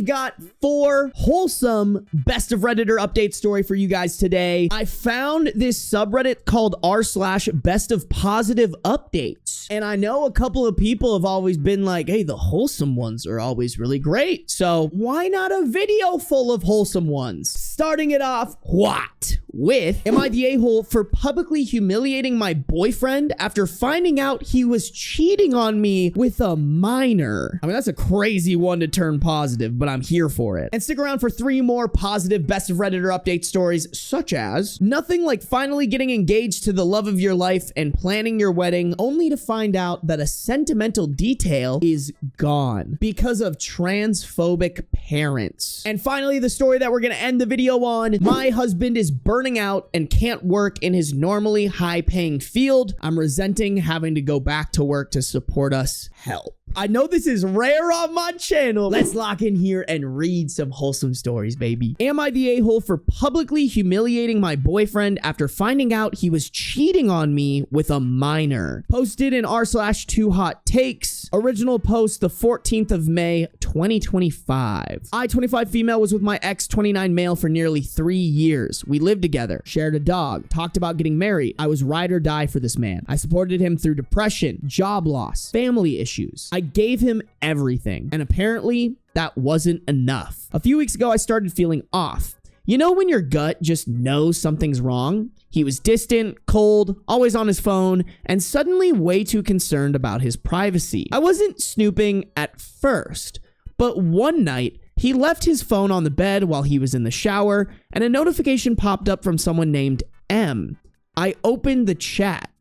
we've got 4 wholesome best of Redditor update story for you guys today. I found this subreddit called r/best of positive updates. And I know a couple of people have always been like, hey, the wholesome ones are always really great. So why not a video full of wholesome ones? Starting it off, what? With, am I the a-hole for publicly humiliating my boyfriend after finding out he was cheating on me with a minor? I mean, that's a crazy one to turn positive, but I'm here for it. And stick around for 3 more positive best of Redditor update stories, such as nothing like finally getting engaged to the love of your life and planning your wedding, only to find out that a sentimental detail is gone because of transphobic parents. And finally, the story that we're gonna end the video on, my husband is burning out and can't work in his normally high-paying field. I'm resenting having to go back to work to support us. Help. I know this is rare on my channel. Let's lock in here and read some wholesome stories, baby. Am I the a-hole for publicly humiliating my boyfriend after finding out he was cheating on me with a minor? Posted in r/2hottakes. Original post the 14th of May, 2025. I, 25 female, was with my ex, 29 male, for nearly 3 years. We lived together, shared a dog, talked about getting married. I was ride or die for this man. I supported him through depression, job loss, family issues. I gave him everything, and apparently that wasn't enough. A few weeks ago, I started feeling off. You know when your gut just knows something's wrong? He was distant, cold, always on his phone, and suddenly way too concerned about his privacy. I wasn't snooping at first, but one night, he left his phone on the bed while he was in the shower, and a notification popped up from someone named M. I opened the chat.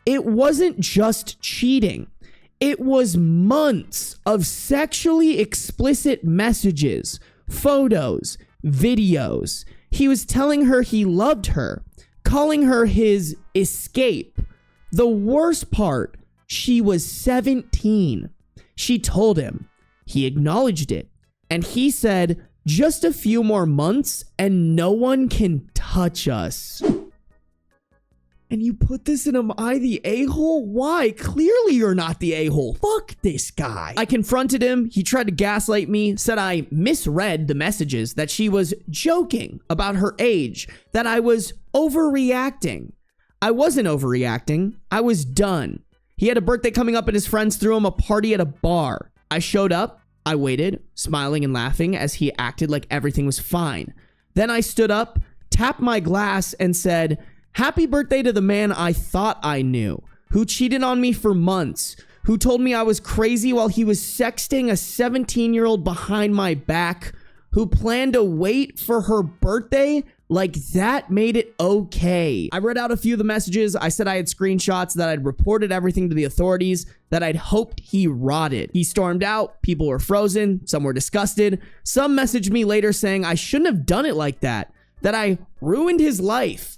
It wasn't just cheating. It was months of sexually explicit messages, photos, videos. He was telling her he loved her, calling her his escape. The worst part, she was 17. She told him. He acknowledged it. And he said, just a few more months and no one can touch us. And you put this in Am I the a-hole? Why? Clearly you're not the a-hole. Fuck this guy. I confronted him. He tried to gaslight me, said I misread the messages, that she was joking about her age, that I was overreacting. I wasn't overreacting. I was done. He had a birthday coming up and his friends threw him a party at a bar. I showed up. I waited, smiling and laughing as he acted like everything was fine. Then I stood up, tapped my glass, and said, happy birthday to the man I thought I knew, who cheated on me for months, who told me I was crazy while he was sexting a 17-year-old behind my back, who planned to wait for her birthday. Like that made it okay. I read out a few of the messages. I said I had screenshots, that I'd reported everything to the authorities, that I'd hoped he rotted. He stormed out. People were frozen. Some were disgusted. Some messaged me later saying I shouldn't have done it like that I ruined his life,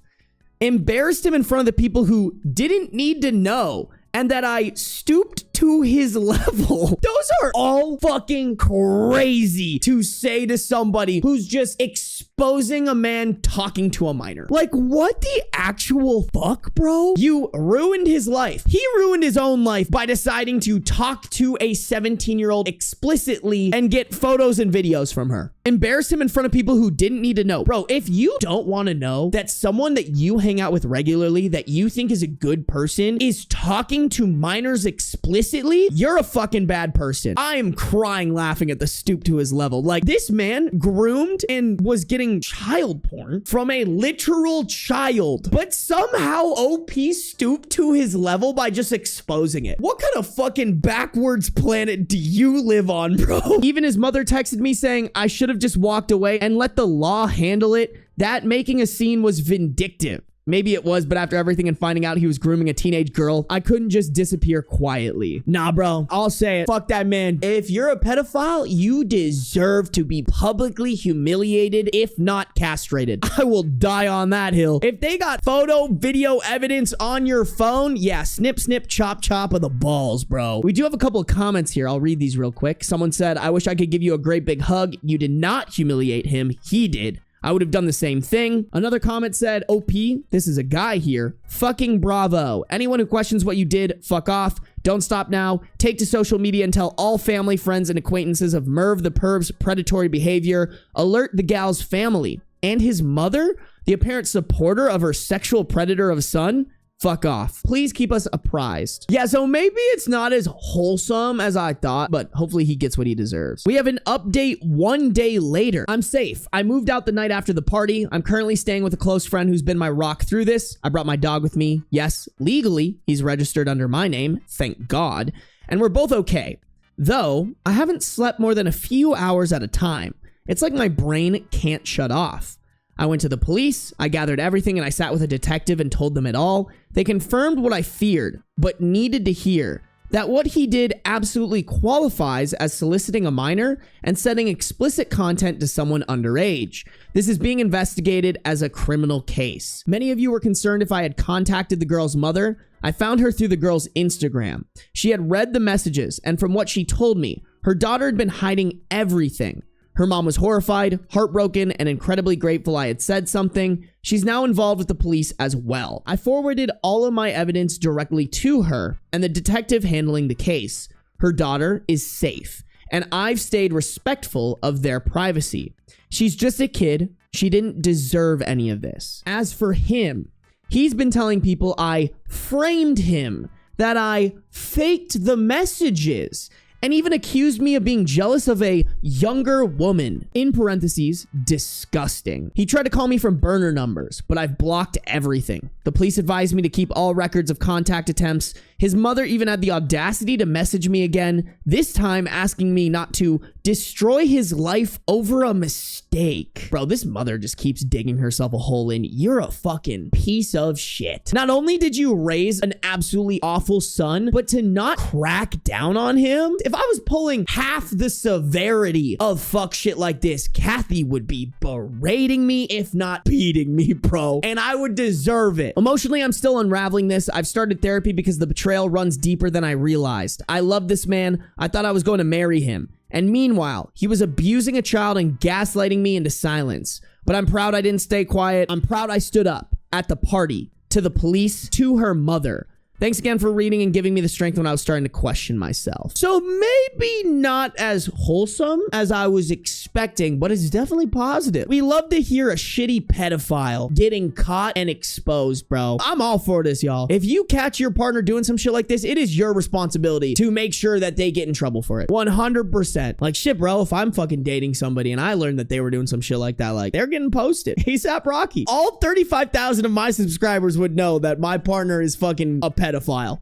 embarrassed him in front of the people who didn't need to know, and that I stooped to his level. Those are all fucking crazy to say to somebody who's just exposing a man talking to a minor. Like, what the actual fuck, bro? You ruined his life. He ruined his own life by deciding to talk to a 17-year-old explicitly and get photos and videos from her. Embarrassed him in front of people who didn't need to know. Bro, if you don't want to know that someone that you hang out with regularly, that you think is a good person, is talking to minors explicitly, you're a fucking bad person. I am crying laughing at the stoop to his level. Like, this man groomed and was getting child porn from a literal child, but somehow OP stooped to his level by just exposing it. What kind of fucking backwards planet do you live on, bro? Even his mother texted me saying I should have just walked away and let the law handle it. That making a scene was vindictive. Maybe it was, but after everything and finding out he was grooming a teenage girl, I couldn't just disappear quietly. Nah, bro, I'll say it. Fuck that man. If you're a pedophile, you deserve to be publicly humiliated, if not castrated. I will die on that hill. If they got photo, video evidence on your phone, yeah, snip, snip, chop, chop of the balls, bro. We do have a couple of comments here. I'll read these real quick. Someone said, I wish I could give you a great big hug. You did not humiliate him. He did. I would have done the same thing. Another comment said, OP, this is a guy here. Fucking bravo. Anyone who questions what you did, fuck off. Don't stop now. Take to social media and tell all family, friends, and acquaintances of Merv the Perv's predatory behavior. Alert the gal's family. And his mother, the apparent supporter of her sexual predator of a son. Fuck off. Please keep us apprised. Yeah, so maybe it's not as wholesome as I thought, but hopefully he gets what he deserves. We have an update 1 day later. I'm safe. I moved out the night after the party. I'm currently staying with a close friend who's been my rock through this. I brought my dog with me. Yes, legally, he's registered under my name. Thank God. And we're both okay. Though, I haven't slept more than a few hours at a time. It's like my brain can't shut off. I went to the police, I gathered everything, and I sat with a detective and told them it all. They confirmed what I feared, but needed to hear, that what he did absolutely qualifies as soliciting a minor and setting explicit content to someone underage. This is being investigated as a criminal case. Many of you were concerned if I had contacted the girl's mother. I found her through the girl's Instagram. She had read the messages, and from what she told me, her daughter had been hiding everything. Her mom was horrified, heartbroken, and incredibly grateful I had said something. She's now involved with the police as well. I forwarded all of my evidence directly to her and the detective handling the case. Her daughter is safe, and I've stayed respectful of their privacy. She's just a kid. She didn't deserve any of this. As for him, he's been telling people I framed him, that I faked the messages, and even accused me of being jealous of a younger woman. In parentheses, disgusting. He tried to call me from burner numbers, but I've blocked everything. The police advised me to keep all records of contact attempts. His mother even had the audacity to message me again, this time asking me not to destroy his life over a mistake. Bro, this mother just keeps digging herself a hole in. You're a fucking piece of shit. Not only did you raise an absolutely awful son, but to not crack down on him? If I was pulling half the severity of fuck shit like this, Kathy would be berating me, if not beating me, bro. And I would deserve it. Emotionally, I'm still unraveling this. I've started therapy because the betrayal runs deeper than I realized. I love this man. I thought I was going to marry him. And meanwhile, he was abusing a child and gaslighting me into silence. But I'm proud I didn't stay quiet. I'm proud I stood up at the party, to the police, to her mother. Thanks again for reading and giving me the strength when I was starting to question myself. So maybe not as wholesome as I was expecting, but it's definitely positive. We love to hear a shitty pedophile getting caught and exposed, bro. I'm all for this, y'all. If you catch your partner doing some shit like this, it is your responsibility to make sure that they get in trouble for it. 100%. Like, shit, bro, if I'm fucking dating somebody and I learned that they were doing some shit like that, like, they're getting posted. ASAP Rocky. All 35,000 of my subscribers would know that my partner is fucking a pedophile.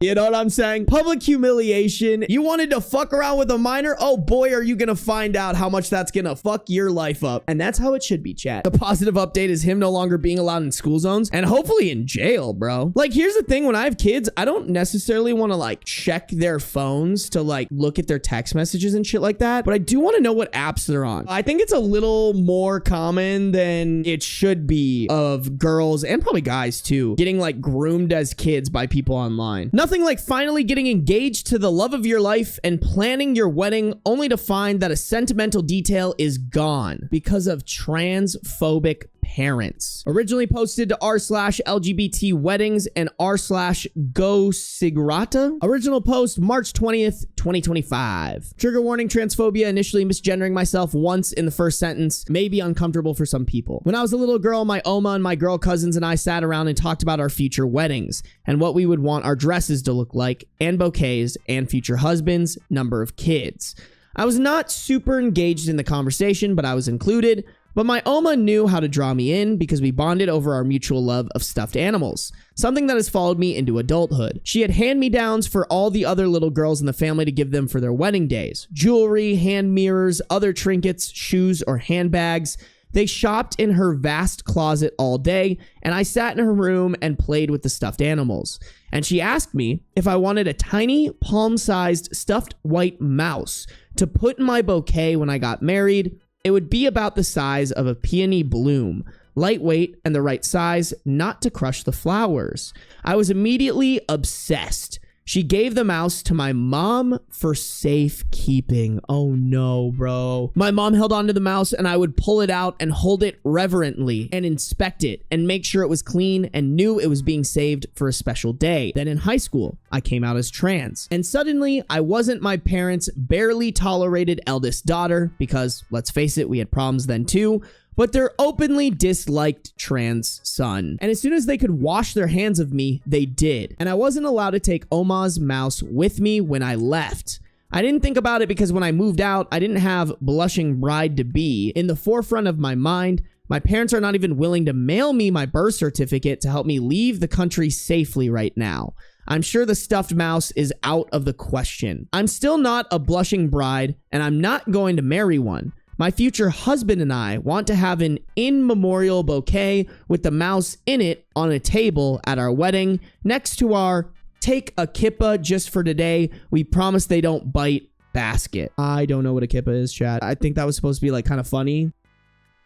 You know what I'm saying? Public humiliation. You wanted to fuck around with a minor? Oh boy, are you gonna find out how much that's gonna fuck your life up. And that's how it should be, chat. The positive update is him no longer being allowed in school zones and hopefully in jail, bro. Like, here's the thing. When I have kids, I don't necessarily want to like check their phones to like look at their text messages and shit like that, but I do want to know what apps they're on. I think it's a little more common than it should be of girls and probably guys too getting like groomed as kids by people online. Nothing like finally getting engaged to the love of your life and planning your wedding only to find that a sentimental detail is gone because of transphobic parents. Originally posted to r/LGBT weddings and r/go sigrata. Original post March 20th, 2025. Trigger warning: transphobia, initially misgendering myself once in the first sentence, may be uncomfortable for some people. When I was a little girl, my Oma and my girl cousins and I sat around and talked about our future weddings and what we would want our dresses to look like, and bouquets, and future husbands, number of kids. I was not super engaged in the conversation, but I was included. But my Oma knew how to draw me in because we bonded over our mutual love of stuffed animals, something that has followed me into adulthood. She had hand-me-downs for all the other little girls in the family to give them for their wedding days. Jewelry, hand mirrors, other trinkets, shoes, or handbags. They shopped in her vast closet all day, and I sat in her room and played with the stuffed animals. And she asked me if I wanted a tiny, palm-sized stuffed white mouse to put in my bouquet when I got married. It would be about the size of a peony bloom, lightweight and the right size, not to crush the flowers. I was immediately obsessed. She gave the mouse to my mom for safekeeping. Oh no, bro. My mom held onto the mouse and I would pull it out and hold it reverently and inspect it and make sure it was clean and knew it was being saved for a special day. Then in high school, I came out as trans. And suddenly, I wasn't my parents' barely tolerated eldest daughter because, let's face it, we had problems then too, but their openly disliked trans son. And as soon as they could wash their hands of me, they did. And I wasn't allowed to take Oma's mouse with me when I left. I didn't think about it because when I moved out, I didn't have blushing bride-to-be in the forefront of my mind. My parents are not even willing to mail me my birth certificate to help me leave the country safely right now. I'm sure the stuffed mouse is out of the question. I'm still not a blushing bride, and I'm not going to marry one. My future husband and I want to have an in-memorial bouquet with the mouse in it on a table at our wedding next to our take a kippa just for today. We promise they don't bite basket. I don't know what a kippa is, chat. I think that was supposed to be like kind of funny.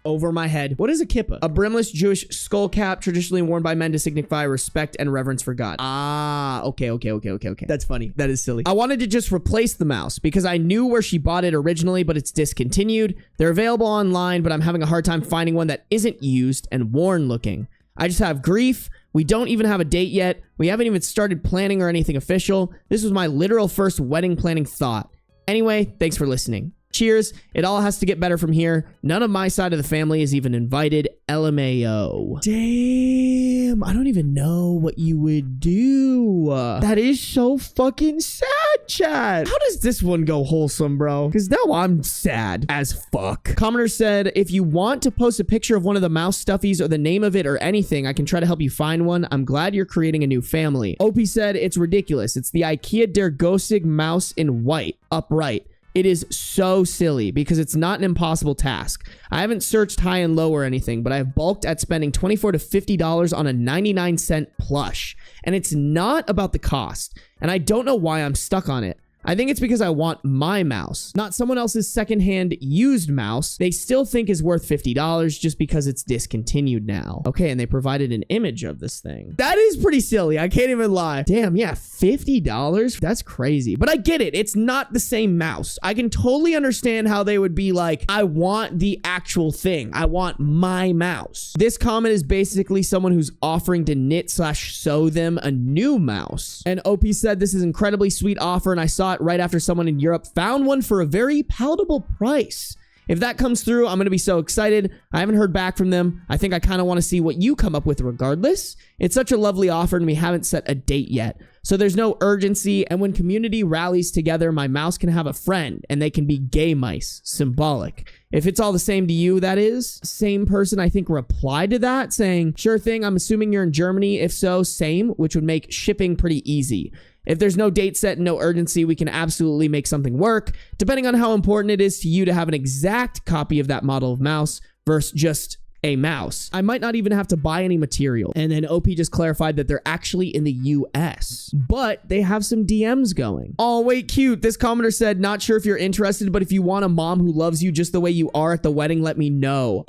Over my head. What is a kippa? A brimless Jewish skull cap traditionally worn by men to signify respect and reverence for God. Ah, okay. That's funny. That is silly. I wanted to just replace the mouse because I knew where she bought it originally, but it's discontinued. They're available online, but I'm having a hard time finding one that isn't used and worn looking. I just have grief. We don't even have a date yet. We haven't even started planning or anything official. This was my literal first wedding planning thought. Anyway, thanks for listening. Cheers. It all has to get better from here. None of my side of the family is even invited. LMAO. Damn. I don't even know what you would do. That is so fucking sad, chat. How does this one go wholesome, bro? Because now I'm sad as fuck. Commenter said, if you want to post a picture of one of the mouse stuffies or the name of it or anything, I can try to help you find one. I'm glad you're creating a new family. OP said, it's ridiculous. It's the IKEA Der Gosig mouse in white, upright. It is so silly because it's not an impossible task. I haven't searched high and low or anything, but I have balked at spending $24 to $50 on a 99-cent plush. And it's not about the cost. And I don't know why I'm stuck on it. I think it's because I want my mouse, not someone else's secondhand used mouse they still think is worth $50 just because it's discontinued now. Okay, and they provided an image of this thing. That is pretty silly. I can't even lie. Damn, yeah, $50? That's crazy. But I get it. It's not the same mouse. I can totally understand how they would be like, I want the actual thing. I want my mouse. This comment is basically someone who's offering to knit/sew them a new mouse. And OP said, this is an incredibly sweet offer, and I saw it right after someone in Europe found one for a very palatable price. If that comes through, I'm going to be so excited. I haven't heard back from them. I think I kind of want to see what you come up with regardless. It's such a lovely offer and we haven't set a date yet. So there's no urgency. And when community rallies together, my mouse can have a friend and they can be gay mice. Symbolic. If it's all the same to you, that is. Same person, I think, replied to that saying, sure thing, I'm assuming you're in Germany. If so, same, which would make shipping pretty easy. If there's no date set and no urgency, we can absolutely make something work, depending on how important it is to you to have an exact copy of that model of mouse versus just a mouse. I might not even have to buy any material. And then OP just clarified that they're actually in the US, but they have some DMs going. Oh, wait, cute. This commenter said, not sure if you're interested, but if you want a mom who loves you just the way you are at the wedding, let me know.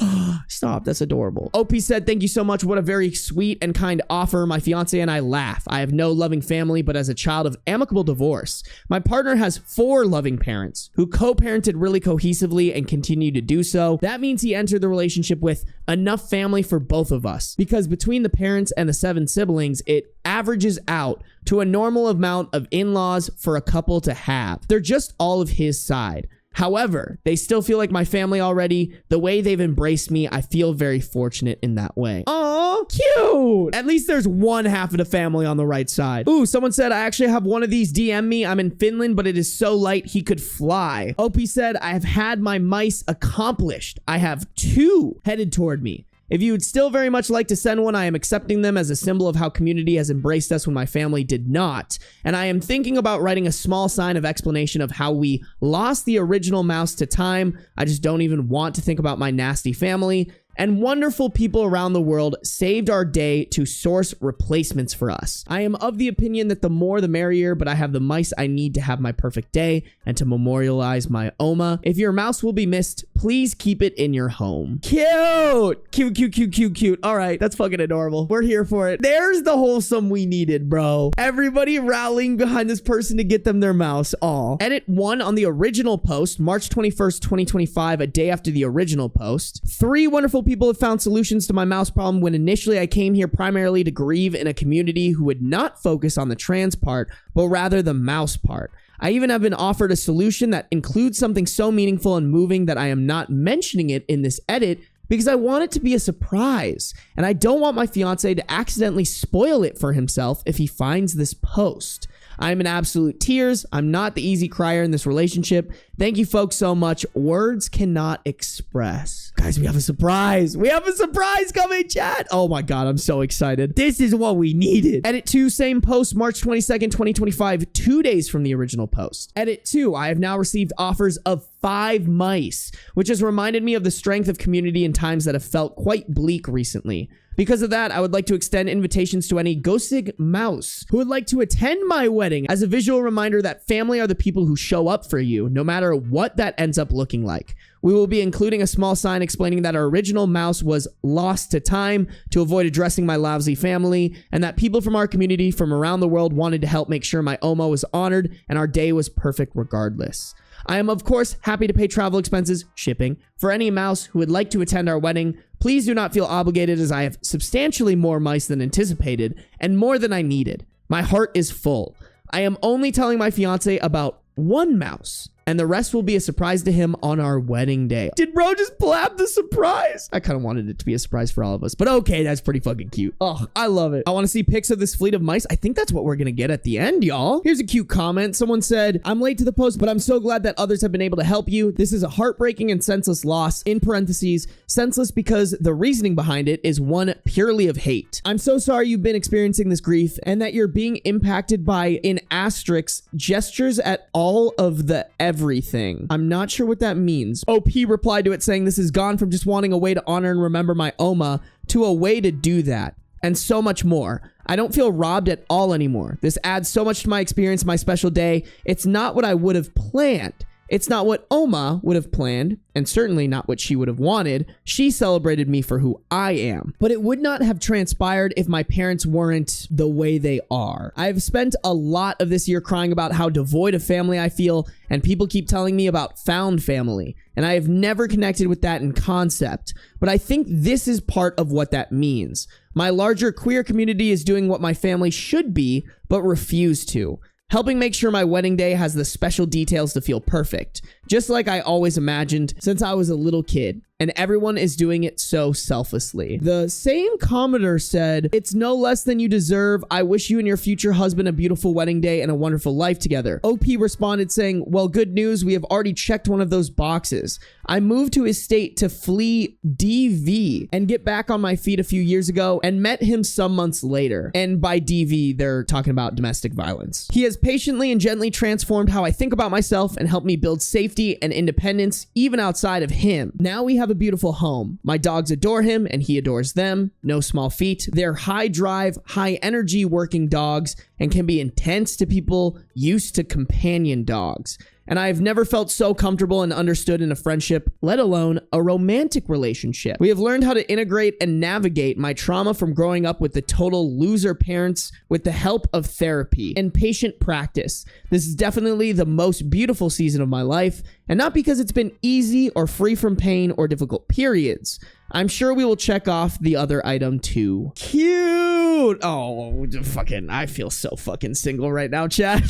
Stop. That's adorable. OP said, thank you so much. What a very sweet and kind offer. My fiance and I laugh. I have no loving family, but as a child of amicable divorce, my partner has 4 loving parents who co-parented really cohesively and continue to do so. That means he entered the relationship with enough family for both of us, because between the parents and the 7 siblings, it averages out to a normal amount of in-laws for a couple to have. They're just all of his side. However, they still feel like my family already. The way they've embraced me, I feel very fortunate in that way. Aw, cute. At least there's one half of the family on the right side. Ooh, someone said, I actually have one of these DM me. I'm in Finland, but it is so light he could fly. OP said, I have had my mice accomplished. I have 2 headed toward me. If you would still very much like to send one, I am accepting them as a symbol of how community has embraced us when my family did not. And I am thinking about writing a small sign of explanation of how we lost the original mouse to time. I just don't even want to think about my nasty family. And wonderful people around the world saved our day to source replacements for us. I am of the opinion that the more the merrier, but I have the mice I need to have my perfect day and to memorialize my Oma. If your mouse will be missed, Please keep it in your home. Cute. Cute, cute, cute, cute, cute. All right, that's fucking adorable. We're here for it. There's the wholesome we needed, bro. Everybody rallying behind this person to get them their mouse. Aw. Edit 1 on the original post, March 21st, 2025, a day after the original post. 3 wonderful people have found solutions to my mouse problem when initially I came here primarily to grieve in a community who would not focus on the trans part, but rather the mouse part. I even have been offered a solution that includes something so meaningful and moving that I am not mentioning it in this edit because I want it to be a surprise, and I don't want my fiance to accidentally spoil it for himself if he finds this post. I'm in absolute tears. I'm not the easy crier in this relationship. Thank you folks so much. Words cannot express. Guys, we have a surprise. We have a surprise coming, chat. Oh my God, I'm so excited. This is what we needed. Edit 2, same post, March 22nd, 2025, 2 days from the original post. Edit 2, I have now received offers of 5 mice, which has reminded me of the strength of community in times that have felt quite bleak recently. Because of that, I would like to extend invitations to any Gosig mouse who would like to attend my wedding as a visual reminder that family are the people who show up for you, no matter what that ends up looking like. We will be including a small sign explaining that our original mouse was lost to time to avoid addressing my lousy family, and that people from our community from around the world wanted to help make sure my Oma was honored and our day was perfect regardless. I am, of course, happy to pay travel expenses, shipping, for any mouse who would like to attend our wedding. Please do not feel obligated as I have substantially more mice than anticipated and more than I needed. My heart is full. I am only telling my fiance about 1 mouse, and the rest will be a surprise to him on our wedding day. Did bro just blab the surprise? I kind of wanted it to be a surprise for all of us, but okay, that's pretty fucking cute. Oh, I love it. I want to see pics of this fleet of mice. I think that's what we're gonna get at the end, y'all. Here's a cute comment. Someone said, I'm late to the post, but I'm so glad that others have been able to help you. This is a heartbreaking and senseless loss, in parentheses, senseless because the reasoning behind it is one purely of hate. I'm so sorry you've been experiencing this grief and that you're being impacted by, in asterisks, gestures at all of the everything. I'm not sure what that means. OP replied to it saying this has gone from just wanting a way to honor and remember my Oma to a way to do that. And so much more. I don't feel robbed at all anymore. This adds so much to my experience, my special day. It's not what I would have planned. It's not what Oma would have planned, and certainly not what she would have wanted. She celebrated me for who I am. But it would not have transpired if my parents weren't the way they are. I've spent a lot of this year crying about how devoid of family I feel, and people keep telling me about found family, and I have never connected with that in concept. But I think this is part of what that means. My larger queer community is doing what my family should be, but refuse to. Helping make sure my wedding day has the special details to feel perfect, just like I always imagined since I was a little kid, and everyone is doing it so selflessly. The same commenter said, it's no less than you deserve. I wish you and your future husband a beautiful wedding day and a wonderful life together. OP responded saying, well, good news, we have already checked one of those boxes. I moved to his state to flee DV and get back on my feet a few years ago and met him some months later. And by DV, they're talking about domestic violence. He has patiently and gently transformed how I think about myself and helped me build safety and independence even outside of him. Now we have a beautiful home. My dogs adore him and he adores them. No small feat. They're high drive, high energy working dogs and can be intense to people used to companion dogs. And I've never felt so comfortable and understood in a friendship, let alone a romantic relationship. We have learned how to integrate and navigate my trauma from growing up with the total loser parents with the help of therapy and patient practice. This is definitely the most beautiful season of my life, and not because it's been easy or free from pain or difficult periods. I'm sure we will check off the other item too. Cute! Oh, fucking, I feel so fucking single right now, chat.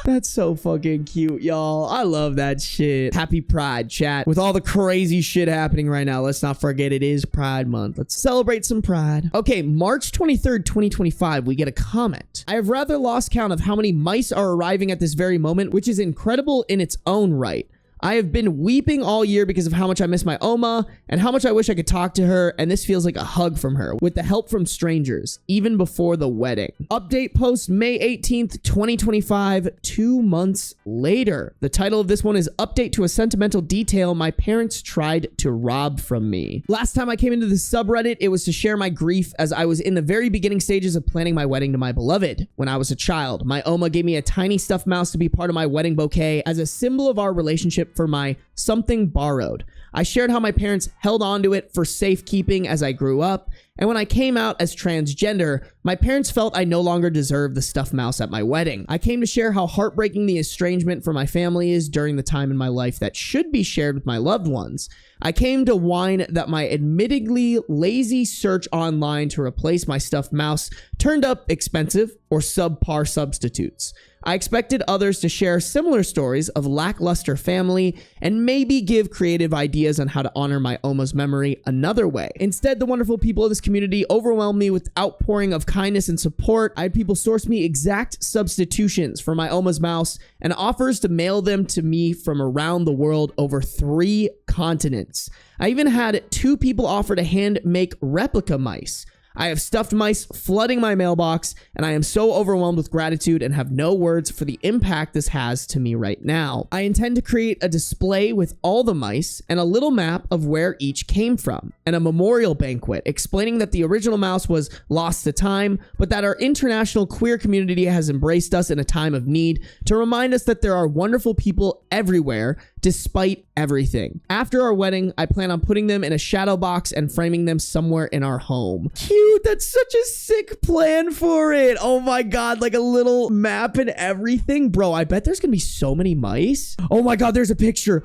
That's so fucking cute, y'all. I love that shit. Happy Pride, chat. With all the crazy shit happening right now, let's not forget it is Pride Month. Let's celebrate some pride. Okay, March 23rd, 2025, we get a comment. I have rather lost count of how many mice are arriving at this very moment, which is incredible in its own right. I have been weeping all year because of how much I miss my Oma and how much I wish I could talk to her, and this feels like a hug from her with the help from strangers, even before the wedding. Update post May 18th, 2025, 2 months later. The title of this one is Update to a Sentimental Detail My Parents Tried to Rob from Me. Last time I came into the subreddit, it was to share my grief as I was in the very beginning stages of planning my wedding to my beloved. When I was a child, my Oma gave me a tiny stuffed mouse to be part of my wedding bouquet as a symbol of our relationship for my something borrowed. I shared how my parents held onto it for safekeeping as I grew up, and when I came out as transgender, my parents felt I no longer deserved the stuffed mouse at my wedding. I came to share how heartbreaking the estrangement from my family is during the time in my life that should be shared with my loved ones. I came to whine that my admittedly lazy search online to replace my stuffed mouse turned up expensive or subpar substitutes. I expected others to share similar stories of lackluster family and maybe give creative ideas on how to honor my Oma's memory another way. Instead, the wonderful people of this community overwhelmed me with outpouring of kindness and support. I had people source me exact substitutions for my Oma's mouse and offers to mail them to me from around the world over 3 continents. I even had 2 people offer to hand make replica mice. I have stuffed mice flooding my mailbox, and I am so overwhelmed with gratitude and have no words for the impact this has to me right now. I intend to create a display with all the mice and a little map of where each came from, and a memorial banquet explaining that the original mouse was lost to time, but that our international queer community has embraced us in a time of need to remind us that there are wonderful people everywhere despite everything. After our wedding, I plan on putting them in a shadow box and framing them somewhere in our home. Cute, that's such a sick plan for it. Oh my god, like a little map and everything. Bro, I bet there's gonna be so many mice. Oh my god, there's a picture.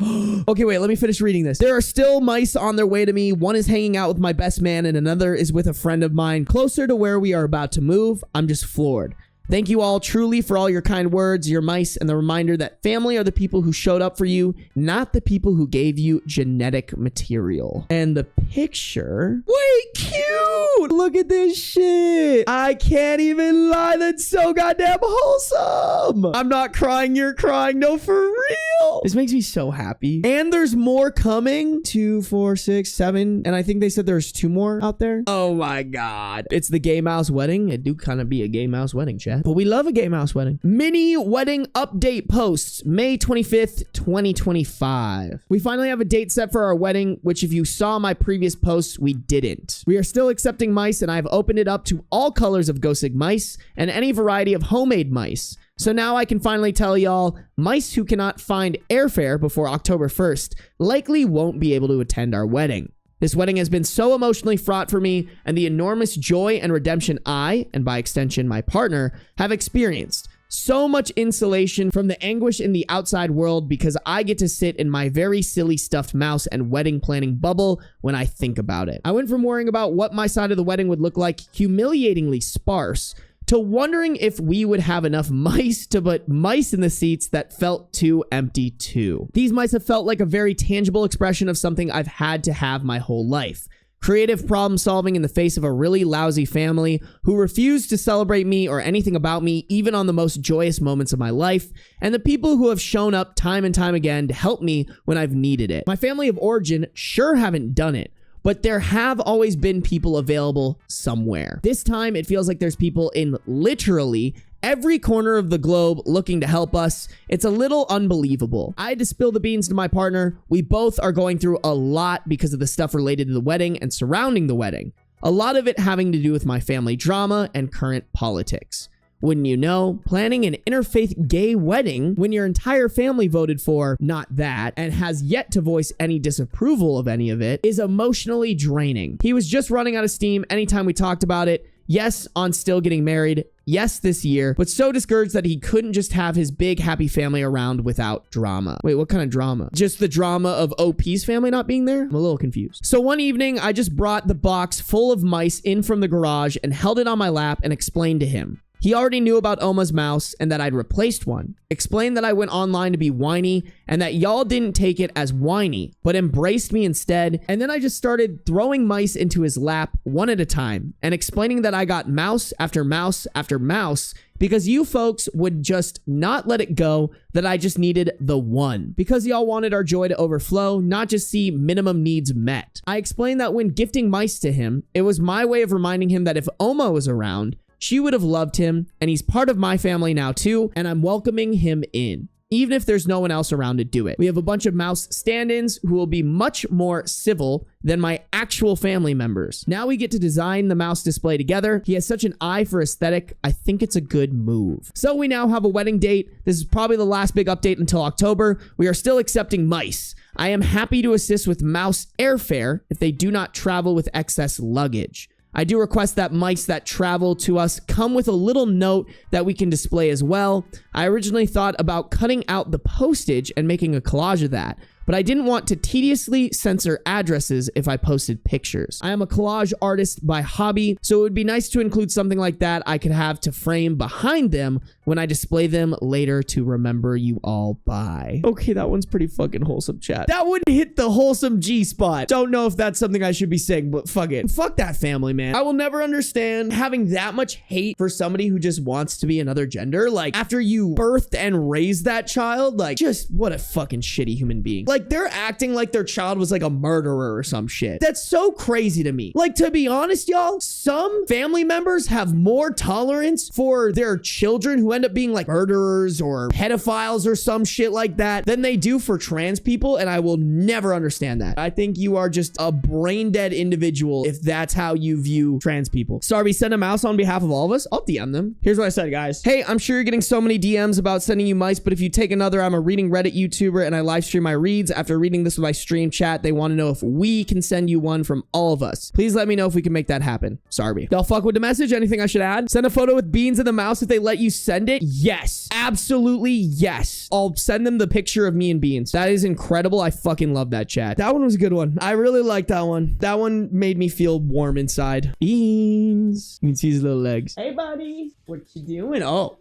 Okay, wait, let me finish reading this. There are still mice on their way to me. One is hanging out with my best man and another is with a friend of mine closer to where we are about to move. I'm just floored. Thank you all truly for all your kind words, your mice, and the reminder that family are the people who showed up for you, not the people who gave you genetic material. And the picture... Wait, cute! Look at this shit! I can't even lie, that's so goddamn wholesome! I'm not crying, you're crying, no, for real! This makes me so happy. And there's more coming. 2, 4, 6, 7, and I think they said there's 2 more out there. Oh my god. It's the gay mouse wedding. It do kind of be a gay mouse wedding, chat. But we love a gay mouse wedding. Mini wedding update posts, May 25th, 2025. We finally have a date set for our wedding, which if you saw my previous posts, we didn't. We are still accepting mice, and I've opened it up to all colors of Go-Sig mice and any variety of homemade mice. So now I can finally tell y'all, mice who cannot find airfare before October 1st likely won't be able to attend our wedding. This wedding has been so emotionally fraught for me, and the enormous joy and redemption I, and by extension my partner, have experienced. So much insulation from the anguish in the outside world because I get to sit in my very silly stuffed mouse and wedding planning bubble when I think about it. I went from worrying about what my side of the wedding would look like humiliatingly sparse, to wondering if we would have enough mice to put mice in the seats that felt too empty too. These mice have felt like a very tangible expression of something I've had to have my whole life. Creative problem solving in the face of a really lousy family who refused to celebrate me or anything about me, even on the most joyous moments of my life, and the people who have shown up time and time again to help me when I've needed it. My family of origin sure haven't done it, but there have always been people available somewhere. This time, it feels like there's people in literally every corner of the globe looking to help us. It's a little unbelievable. I had to spill the beans to my partner. We both are going through a lot because of the stuff related to the wedding and surrounding the wedding. A lot of it having to do with my family drama and current politics. Wouldn't you know, planning an interfaith gay wedding when your entire family voted for not that and has yet to voice any disapproval of any of it is emotionally draining. He was just running out of steam anytime we talked about it. Yes, on still getting married. Yes, this year, but so discouraged that he couldn't just have his big happy family around without drama. Wait, what kind of drama? Just the drama of OP's family not being there? I'm a little confused. So one evening, I just brought the box full of mice in from the garage and held it on my lap and explained to him. He already knew about Oma's mouse and that I'd replaced one. Explained that I went online to be whiny and that y'all didn't take it as whiny, but embraced me instead. And then I just started throwing mice into his lap one at a time and explaining that I got mouse after mouse after mouse because you folks would just not let it go, that I just needed the one. Because y'all wanted our joy to overflow, not just see minimum needs met. I explained that when gifting mice to him, it was my way of reminding him that if Oma was around, she would have loved him, and he's part of my family now too, and I'm welcoming him in. even if there's no one else around to do it. We have a bunch of mouse stand-ins who will be much more civil than my actual family members. Now we get to design the mouse display together. He has such an eye for aesthetic. I think it's a good move. So we now have a wedding date. This is probably the last big update until October. We are still accepting mice. I am happy to assist with mouse airfare if they do not travel with excess luggage. I do request that mice that travel to us come with a little note that we can display as well. I originally thought about cutting out the postage and making a collage of that, but I didn't want to tediously censor addresses if I posted pictures. I am a collage artist by hobby, so it would be nice to include something like that I could have to frame behind them when I display them later to remember you all by. Okay, that one's pretty fucking wholesome, chat. That would hit the wholesome G spot. Don't know if that's something I should be saying, but fuck it. Fuck that family, man. I will never understand having that much hate for somebody who just wants to be another gender. Like, after you birthed and raised that child, like, just what a fucking shitty human being. Like, they're acting like their child was like a murderer or some shit. That's so crazy to me. Like, to be honest, y'all, some family members have more tolerance for their children who end up being like murderers or pedophiles or some shit like that than they do for trans people, and I will never understand that. I think you are just a brain dead individual if that's how you view trans people. Sarby, send a mouse on behalf of all of us. I'll DM them. Here's what I said, guys. Hey, I'm sure you're getting so many DMs about sending you mice, but if you take another, I'm a reading Reddit YouTuber and I live stream my reads. After reading this with my stream chat, they want to know if we can send you one from all of us. Please let me know if we can make that happen. Sarby. Y'all fuck with the message? Anything I should add? Send a photo with beans and the mouse if they let you send it? Yes. Absolutely yes. I'll send them the picture of me and beans. That is incredible. I fucking love that, chat. That one was a good one. I really like that one. That one made me feel warm inside. Beans. You can see his little legs. Hey, buddy. What you doing? Oh,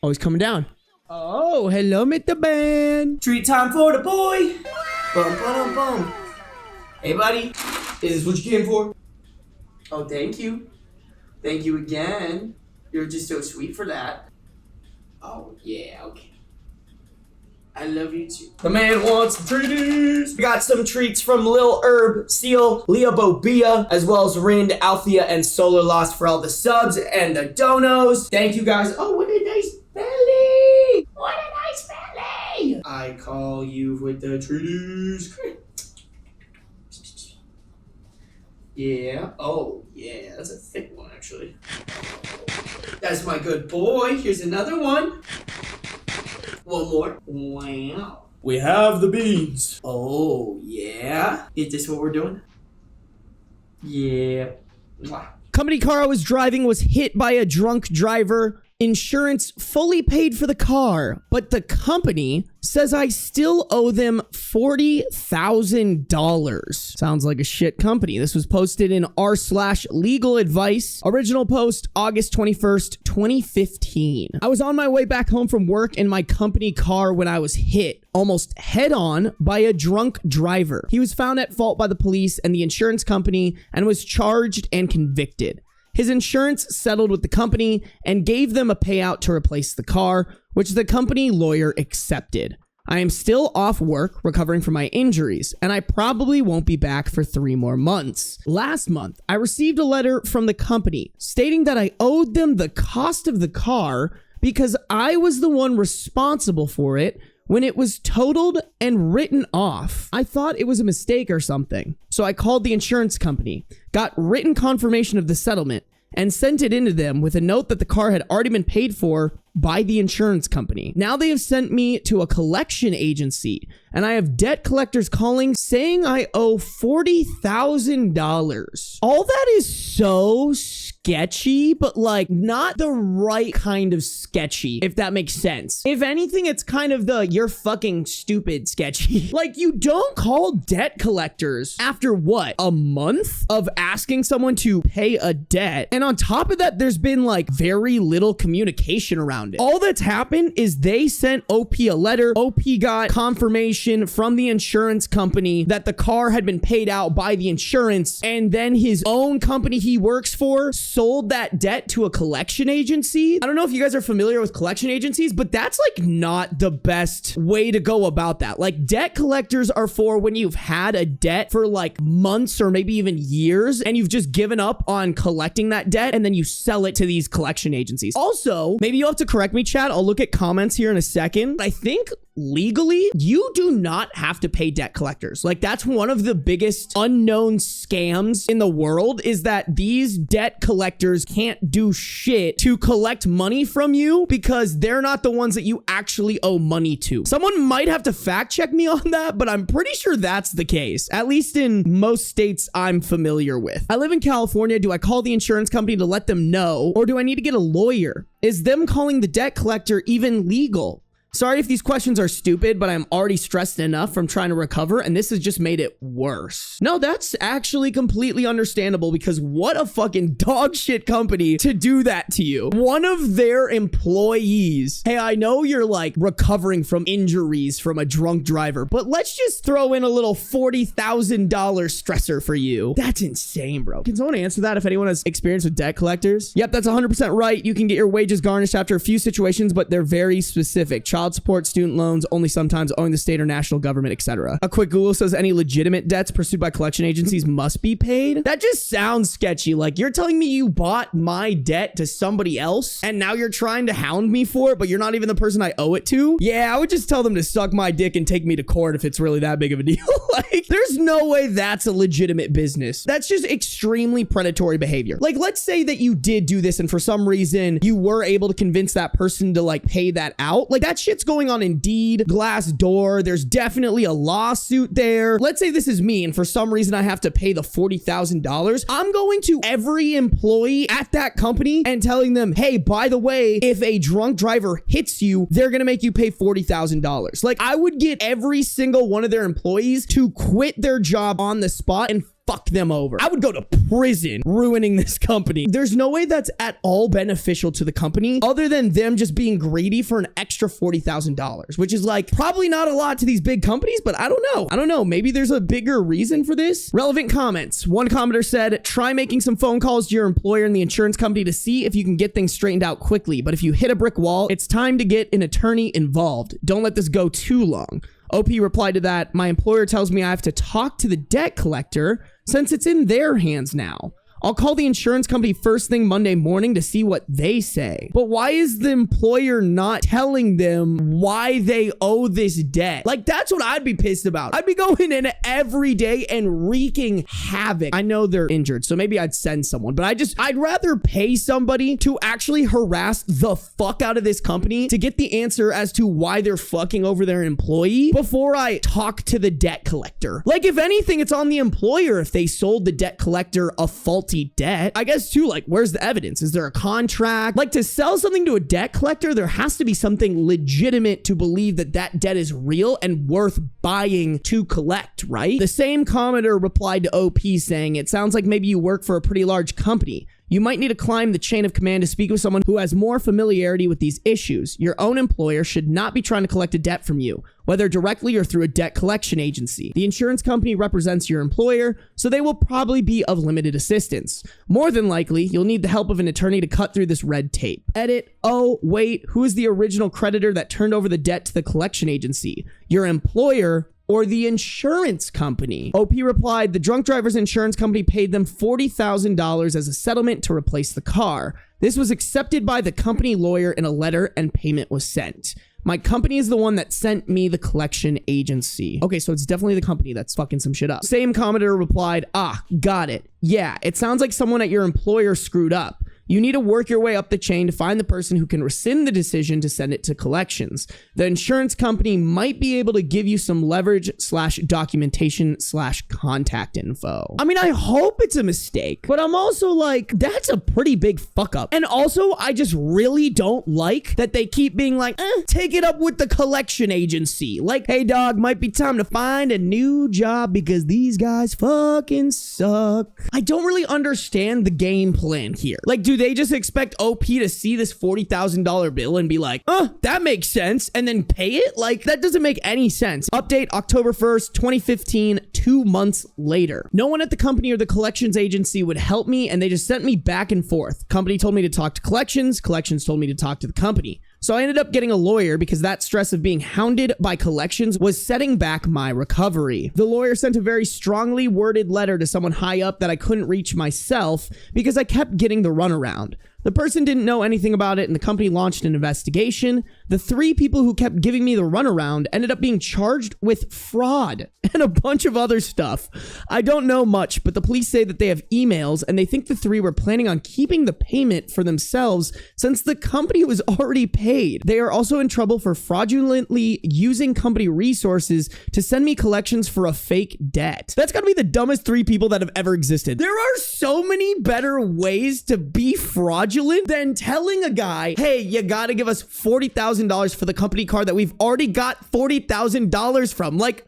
he's coming down. Oh, hello, Mr. Ben. Treat time for the boy. Bum, bum, bum. Hey, buddy. Is this what you came for? Oh, thank you. Thank you again. You're just so sweet for that. Oh, yeah, okay. I love you too. The man wants some treaties. We got some treats from Lil Herb, Seal, Leah Bobia, as well as Rind, Althea, and Solar Lost for all the subs and the donos. Thank you guys. Oh, what a nice belly. What a nice belly. I call you with the treaties. Yeah. Oh, yeah. That's a thick one, actually. That's my good boy. Here's another one. One more. Wow. We have the beans. Oh, yeah. Is this what we're doing? Yeah. Mwah. Company car I was driving was hit by a drunk driver. Insurance fully paid for the car, but the company says I still owe them $40,000. Sounds like a shit company. This was posted in r/legal advice. Original post August 21st, 2015. I was on my way back home from work in my company car when I was hit almost head on by a drunk driver. He was found at fault by the police and the insurance company and was charged and convicted. His insurance settled with the company and gave them a payout to replace the car, which the company lawyer accepted. I am still off work recovering from my injuries, and I probably won't be back for 3 more months. Last month, I received a letter from the company stating that I owed them the cost of the car because I was the one responsible for it when it was totaled and written off. I thought it was a mistake or something. So I called the insurance company, got written confirmation of the settlement, and sent it into them with a note that the car had already been paid for by the insurance company. Now they have sent me to a collection agency, and I have debt collectors calling saying I owe $40,000. All that is so sketchy, but like not the right kind of sketchy, if that makes sense. If anything, it's kind of the you're fucking stupid sketchy. Like, you don't call debt collectors after what, a month of asking someone to pay a debt. And on top of that, there's been like very little communication around it. All that's happened is they sent OP a letter. OP got confirmation from the insurance company that the car had been paid out by the insurance, and then his own company he works for sold that debt to a collection agency. I don't know if you guys are familiar with collection agencies, but that's like not the best way to go about that. Like, debt collectors are for when you've had a debt for like months or maybe even years and you've just given up on collecting that debt and then you sell it to these collection agencies. Also, maybe you'll have to correct me, chat. I'll look at comments here in a second. I think legally, you do not have to pay debt collectors. Like, that's one of the biggest unknown scams in the world, is that these debt collectors can't do shit to collect money from you because they're not the ones that you actually owe money to. Someone might have to fact check me on that, but I'm pretty sure that's the case, at least in most states I'm familiar with. I live in California. Do I call the insurance company to let them know, or do I need to get a lawyer? Is them calling the debt collector even legal? Sorry if these questions are stupid, but I'm already stressed enough from trying to recover, and this has just made it worse. No, that's actually completely understandable, because what a fucking dog shit company to do that to you. One of their employees, hey, I know you're like recovering from injuries from a drunk driver, but let's just throw in a little $40,000 stressor for you. That's insane, bro. Can someone answer that if anyone has experience with debt collectors? Yep, that's 100% right. You can get your wages garnished after a few situations, but they're very specific. Child support, student loans, only sometimes owing the state or national government, etc. A quick Google says any legitimate debts pursued by collection agencies must be paid. That just sounds sketchy. Like, you're telling me you bought my debt to somebody else and now you're trying to hound me for it, but you're not even the person I owe it to? Yeah, I would just tell them to suck my dick and take me to court if it's really that big of a deal. Like, there's no way that's a legitimate business. That's just extremely predatory behavior. Like, let's say that you did do this and for some reason you were able to convince that person to like pay that out. Like, that shit's going on Indeed, Glassdoor. There's definitely a lawsuit there. Let's say this is me and for some reason I have to pay the $40,000. I'm going to every employee at that company and telling them, hey, by the way, if a drunk driver hits you, they're going to make you pay $40,000. Like, I would get every single one of their employees to quit their job on the spot and fuck them over. I would go to prison ruining this company. There's no way that's at all beneficial to the company other than them just being greedy for an extra $40,000, which is like probably not a lot to these big companies, but I don't know. I don't know. Maybe there's a bigger reason for this. Relevant comments. One commenter said, try making some phone calls to your employer and the insurance company to see if you can get things straightened out quickly. But if you hit a brick wall, it's time to get an attorney involved. Don't let this go too long. OP replied to that, my employer tells me I have to talk to the debt collector since it's in their hands now. I'll call the insurance company first thing Monday morning to see what they say. But why is the employer not telling them why they owe this debt? Like, that's what I'd be pissed about. I'd be going in every day and wreaking havoc. I know they're injured, so maybe I'd send someone, but I'd rather pay somebody to actually harass the fuck out of this company to get the answer as to why they're fucking over their employee before I talk to the debt collector. Like, if anything, it's on the employer if they sold the debt collector a faulty debt. I guess too, like, where's the evidence? Is there a contract? Like, to sell something to a debt collector, there has to be something legitimate to believe that that debt is real and worth buying to collect, right? The same commenter replied to OP saying, it sounds like maybe you work for a pretty large company. You might need to climb the chain of command to speak with someone who has more familiarity with these issues. Your own employer should not be trying to collect a debt from you, whether directly or through a debt collection agency. The insurance company represents your employer, so they will probably be of limited assistance. More than likely, you'll need the help of an attorney to cut through this red tape. Edit. Oh, wait, who is the original creditor that turned over the debt to the collection agency? Your employer or the insurance company? OP replied, the drunk driver's insurance company paid them $40,000 as a settlement to replace the car. This was accepted by the company lawyer in a letter and payment was sent. My company is the one that sent me the collection agency. Okay, so it's definitely the company that's fucking some shit up. Same commenter replied, got it. Yeah, it sounds like someone at your employer screwed up. You need to work your way up the chain to find the person who can rescind the decision to send it to collections. The insurance company might be able to give you some leverage / documentation / contact info. I mean, I hope it's a mistake, but I'm also like, that's a pretty big fuck up. And also, I just really don't like that they keep being like, take it up with the collection agency. Like, hey dog, might be time to find a new job because these guys fucking suck. I don't really understand the game plan here. Like, do they just expect OP to see this $40,000 bill and be like, that makes sense, and then pay it? Like, that doesn't make any sense. Update October 1st, 2015, 2 months later. No one at the company or the collections agency would help me, and they just sent me back and forth. Company told me to talk to collections told me to talk to the company. So I ended up getting a lawyer because that stress of being hounded by collections was setting back my recovery. The lawyer sent a very strongly worded letter to someone high up that I couldn't reach myself because I kept getting the runaround. The person didn't know anything about it, and the company launched an investigation. The 3 people who kept giving me the runaround ended up being charged with fraud and a bunch of other stuff. I don't know much, but the police say that they have emails, and they think the 3 were planning on keeping the payment for themselves since the company was already paid. They are also in trouble for fraudulently using company resources to send me collections for a fake debt. That's gotta be the dumbest 3 people that have ever existed. There are so many better ways to be fraudulent than telling a guy, hey, you gotta give us $40,000 for the company car that we've already got $40,000 from. Like,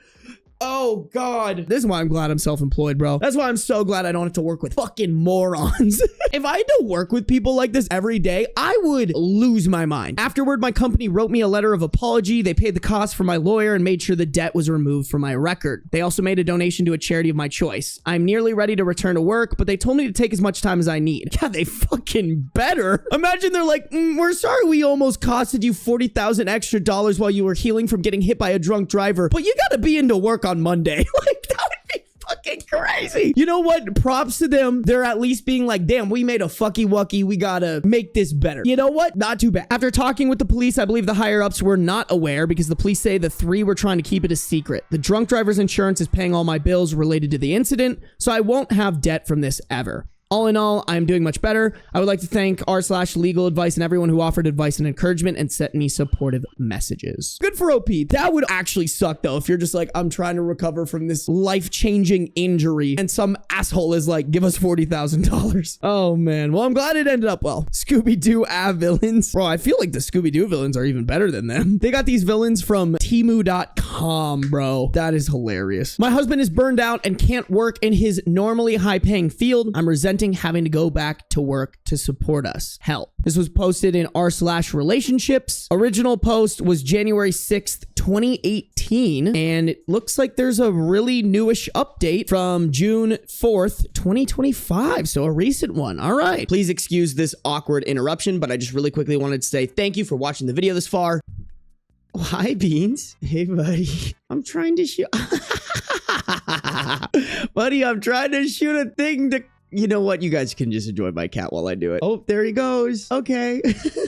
oh God. This is why I'm glad I'm self-employed, bro. That's why I'm so glad I don't have to work with fucking morons. If I had to work with people like this every day, I would lose my mind. Afterward, my company wrote me a letter of apology. They paid the cost for my lawyer and made sure the debt was removed from my record. They also made a donation to a charity of my choice. I'm nearly ready to return to work, but they told me to take as much time as I need. Yeah, they fucking better. Imagine they're like, we're sorry we almost costed you $40,000 extra while you were healing from getting hit by a drunk driver, but you gotta be into work on Monday. Like, that would be fucking crazy. You know what? Props to them. They're at least being like, damn, we made a fucky wucky. We gotta make this better. You know what? Not too bad. After talking with the police, I believe the higher ups were not aware because the police say the 3 were trying to keep it a secret. The drunk driver's insurance is paying all my bills related to the incident, so I won't have debt from this ever. All in all, I'm doing much better. I would like to thank r/legal advice and everyone who offered advice and encouragement and sent me supportive messages. Good for OP. That would actually suck though if you're just like, I'm trying to recover from this life-changing injury and some asshole is like, give us $40,000. Oh man. Well, I'm glad it ended up well. Scooby-Doo villains. Bro, I feel like the Scooby-Doo villains are even better than them. They got these villains from Temu.com, bro. That is hilarious. My husband is burned out and can't work in his normally high-paying field. I'm resenting having to go back to work to support us. Help. This was posted in r/relationships. Original post was January 6th, 2018. And it looks like there's a really newish update from June 4th, 2025. So a recent one. All right. Please excuse this awkward interruption, but I just really quickly wanted to say thank you for watching the video this far. Oh, hi, Beans. Hey, buddy. I'm trying to shoot. Buddy, I'm trying to shoot a thing to... You know what? You guys can just enjoy my cat while I do it. Oh, there he goes. Okay.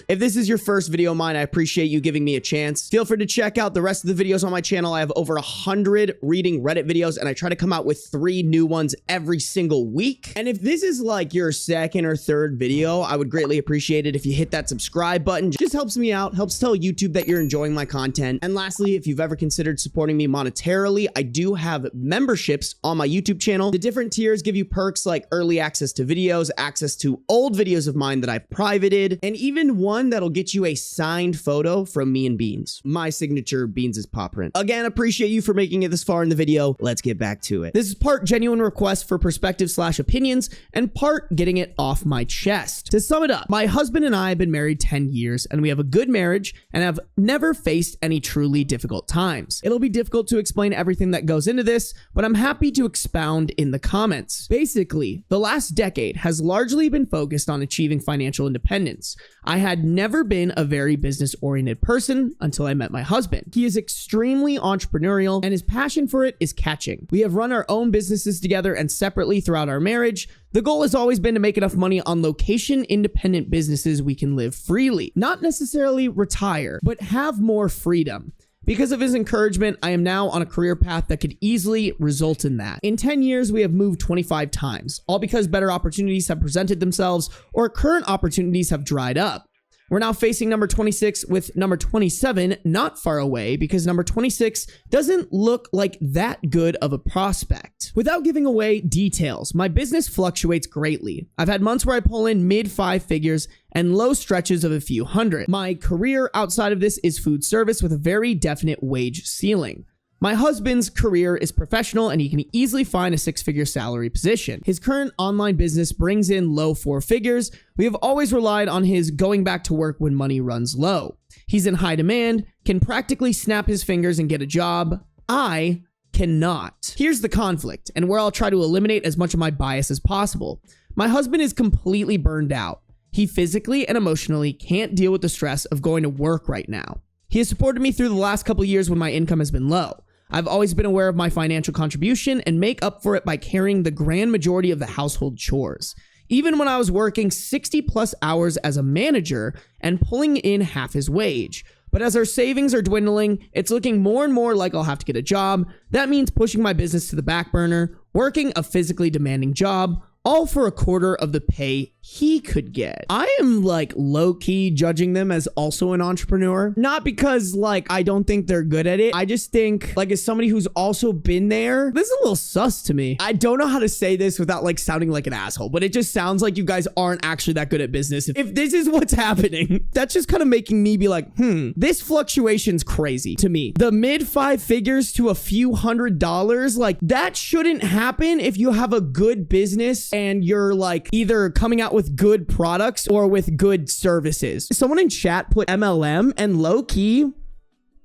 If this is your first video of mine, I appreciate you giving me a chance. Feel free to check out the rest of the videos on my channel. I have over 100 reading Reddit videos, and I try to come out with 3 new ones every single week. And if this is like your second or third video, I would greatly appreciate it if you hit that subscribe button. It just helps me out, helps tell YouTube that you're enjoying my content. And lastly, if you've ever considered supporting me monetarily, I do have memberships on my YouTube channel. The different tiers give you perks like early access to videos, access to old videos of mine that I've privated, and even one that'll get you a signed photo from me and Beans. My signature Beans' paw print. Again, appreciate you for making it this far in the video. Let's get back to it. This is part genuine request for perspective/opinions and part getting it off my chest. To sum it up, my husband and I have been married 10 years and we have a good marriage and have never faced any truly difficult times. It'll be difficult to explain everything that goes into this, but I'm happy to expound in the comments. Basically, the last decade has largely been focused on achieving financial independence. I had never been a very business-oriented person until I met my husband. He is extremely entrepreneurial and his passion for it is catching. We have run our own businesses together and separately throughout our marriage. The goal has always been to make enough money on location-independent businesses we can live freely. Not necessarily retire, but have more freedom. Because of his encouragement, I am now on a career path that could easily result in that. In 10 years, we have moved 25 times, all because better opportunities have presented themselves or current opportunities have dried up. We're now facing number 26 with number 27 not far away because number 26 doesn't look like that good of a prospect. Without giving away details, my business fluctuates greatly. I've had months where I pull in mid 5 figures and low stretches of a few hundred. My career outside of this is food service with a very definite wage ceiling. My husband's career is professional and he can easily find a 6-figure salary position. His current online business brings in low 4 figures. We have always relied on his going back to work when money runs low. He's in high demand, can practically snap his fingers and get a job. I cannot. Here's the conflict, and where I'll try to eliminate as much of my bias as possible. My husband is completely burned out. He physically and emotionally can't deal with the stress of going to work right now. He has supported me through the last couple years when my income has been low. I've always been aware of my financial contribution and make up for it by carrying the grand majority of the household chores. Even when I was working 60 plus hours as a manager and pulling in half his wage. But as our savings are dwindling, it's looking more and more like I'll have to get a job. That means pushing my business to the back burner, working a physically demanding job, all for a quarter of the pay he could get. I am like low-key judging them as also an entrepreneur. Not because like I don't think they're good at it. I just think like as somebody who's also been there, this is a little sus to me. I don't know how to say this without like sounding like an asshole, but it just sounds like you guys aren't actually that good at business. If this is what's happening, that's just kind of making me be like, this fluctuation's crazy to me. The mid 5 figures to a few $100s, like that shouldn't happen if you have a good business and you're like either coming out with good products or with good services. Someone in chat put MLM, and low key,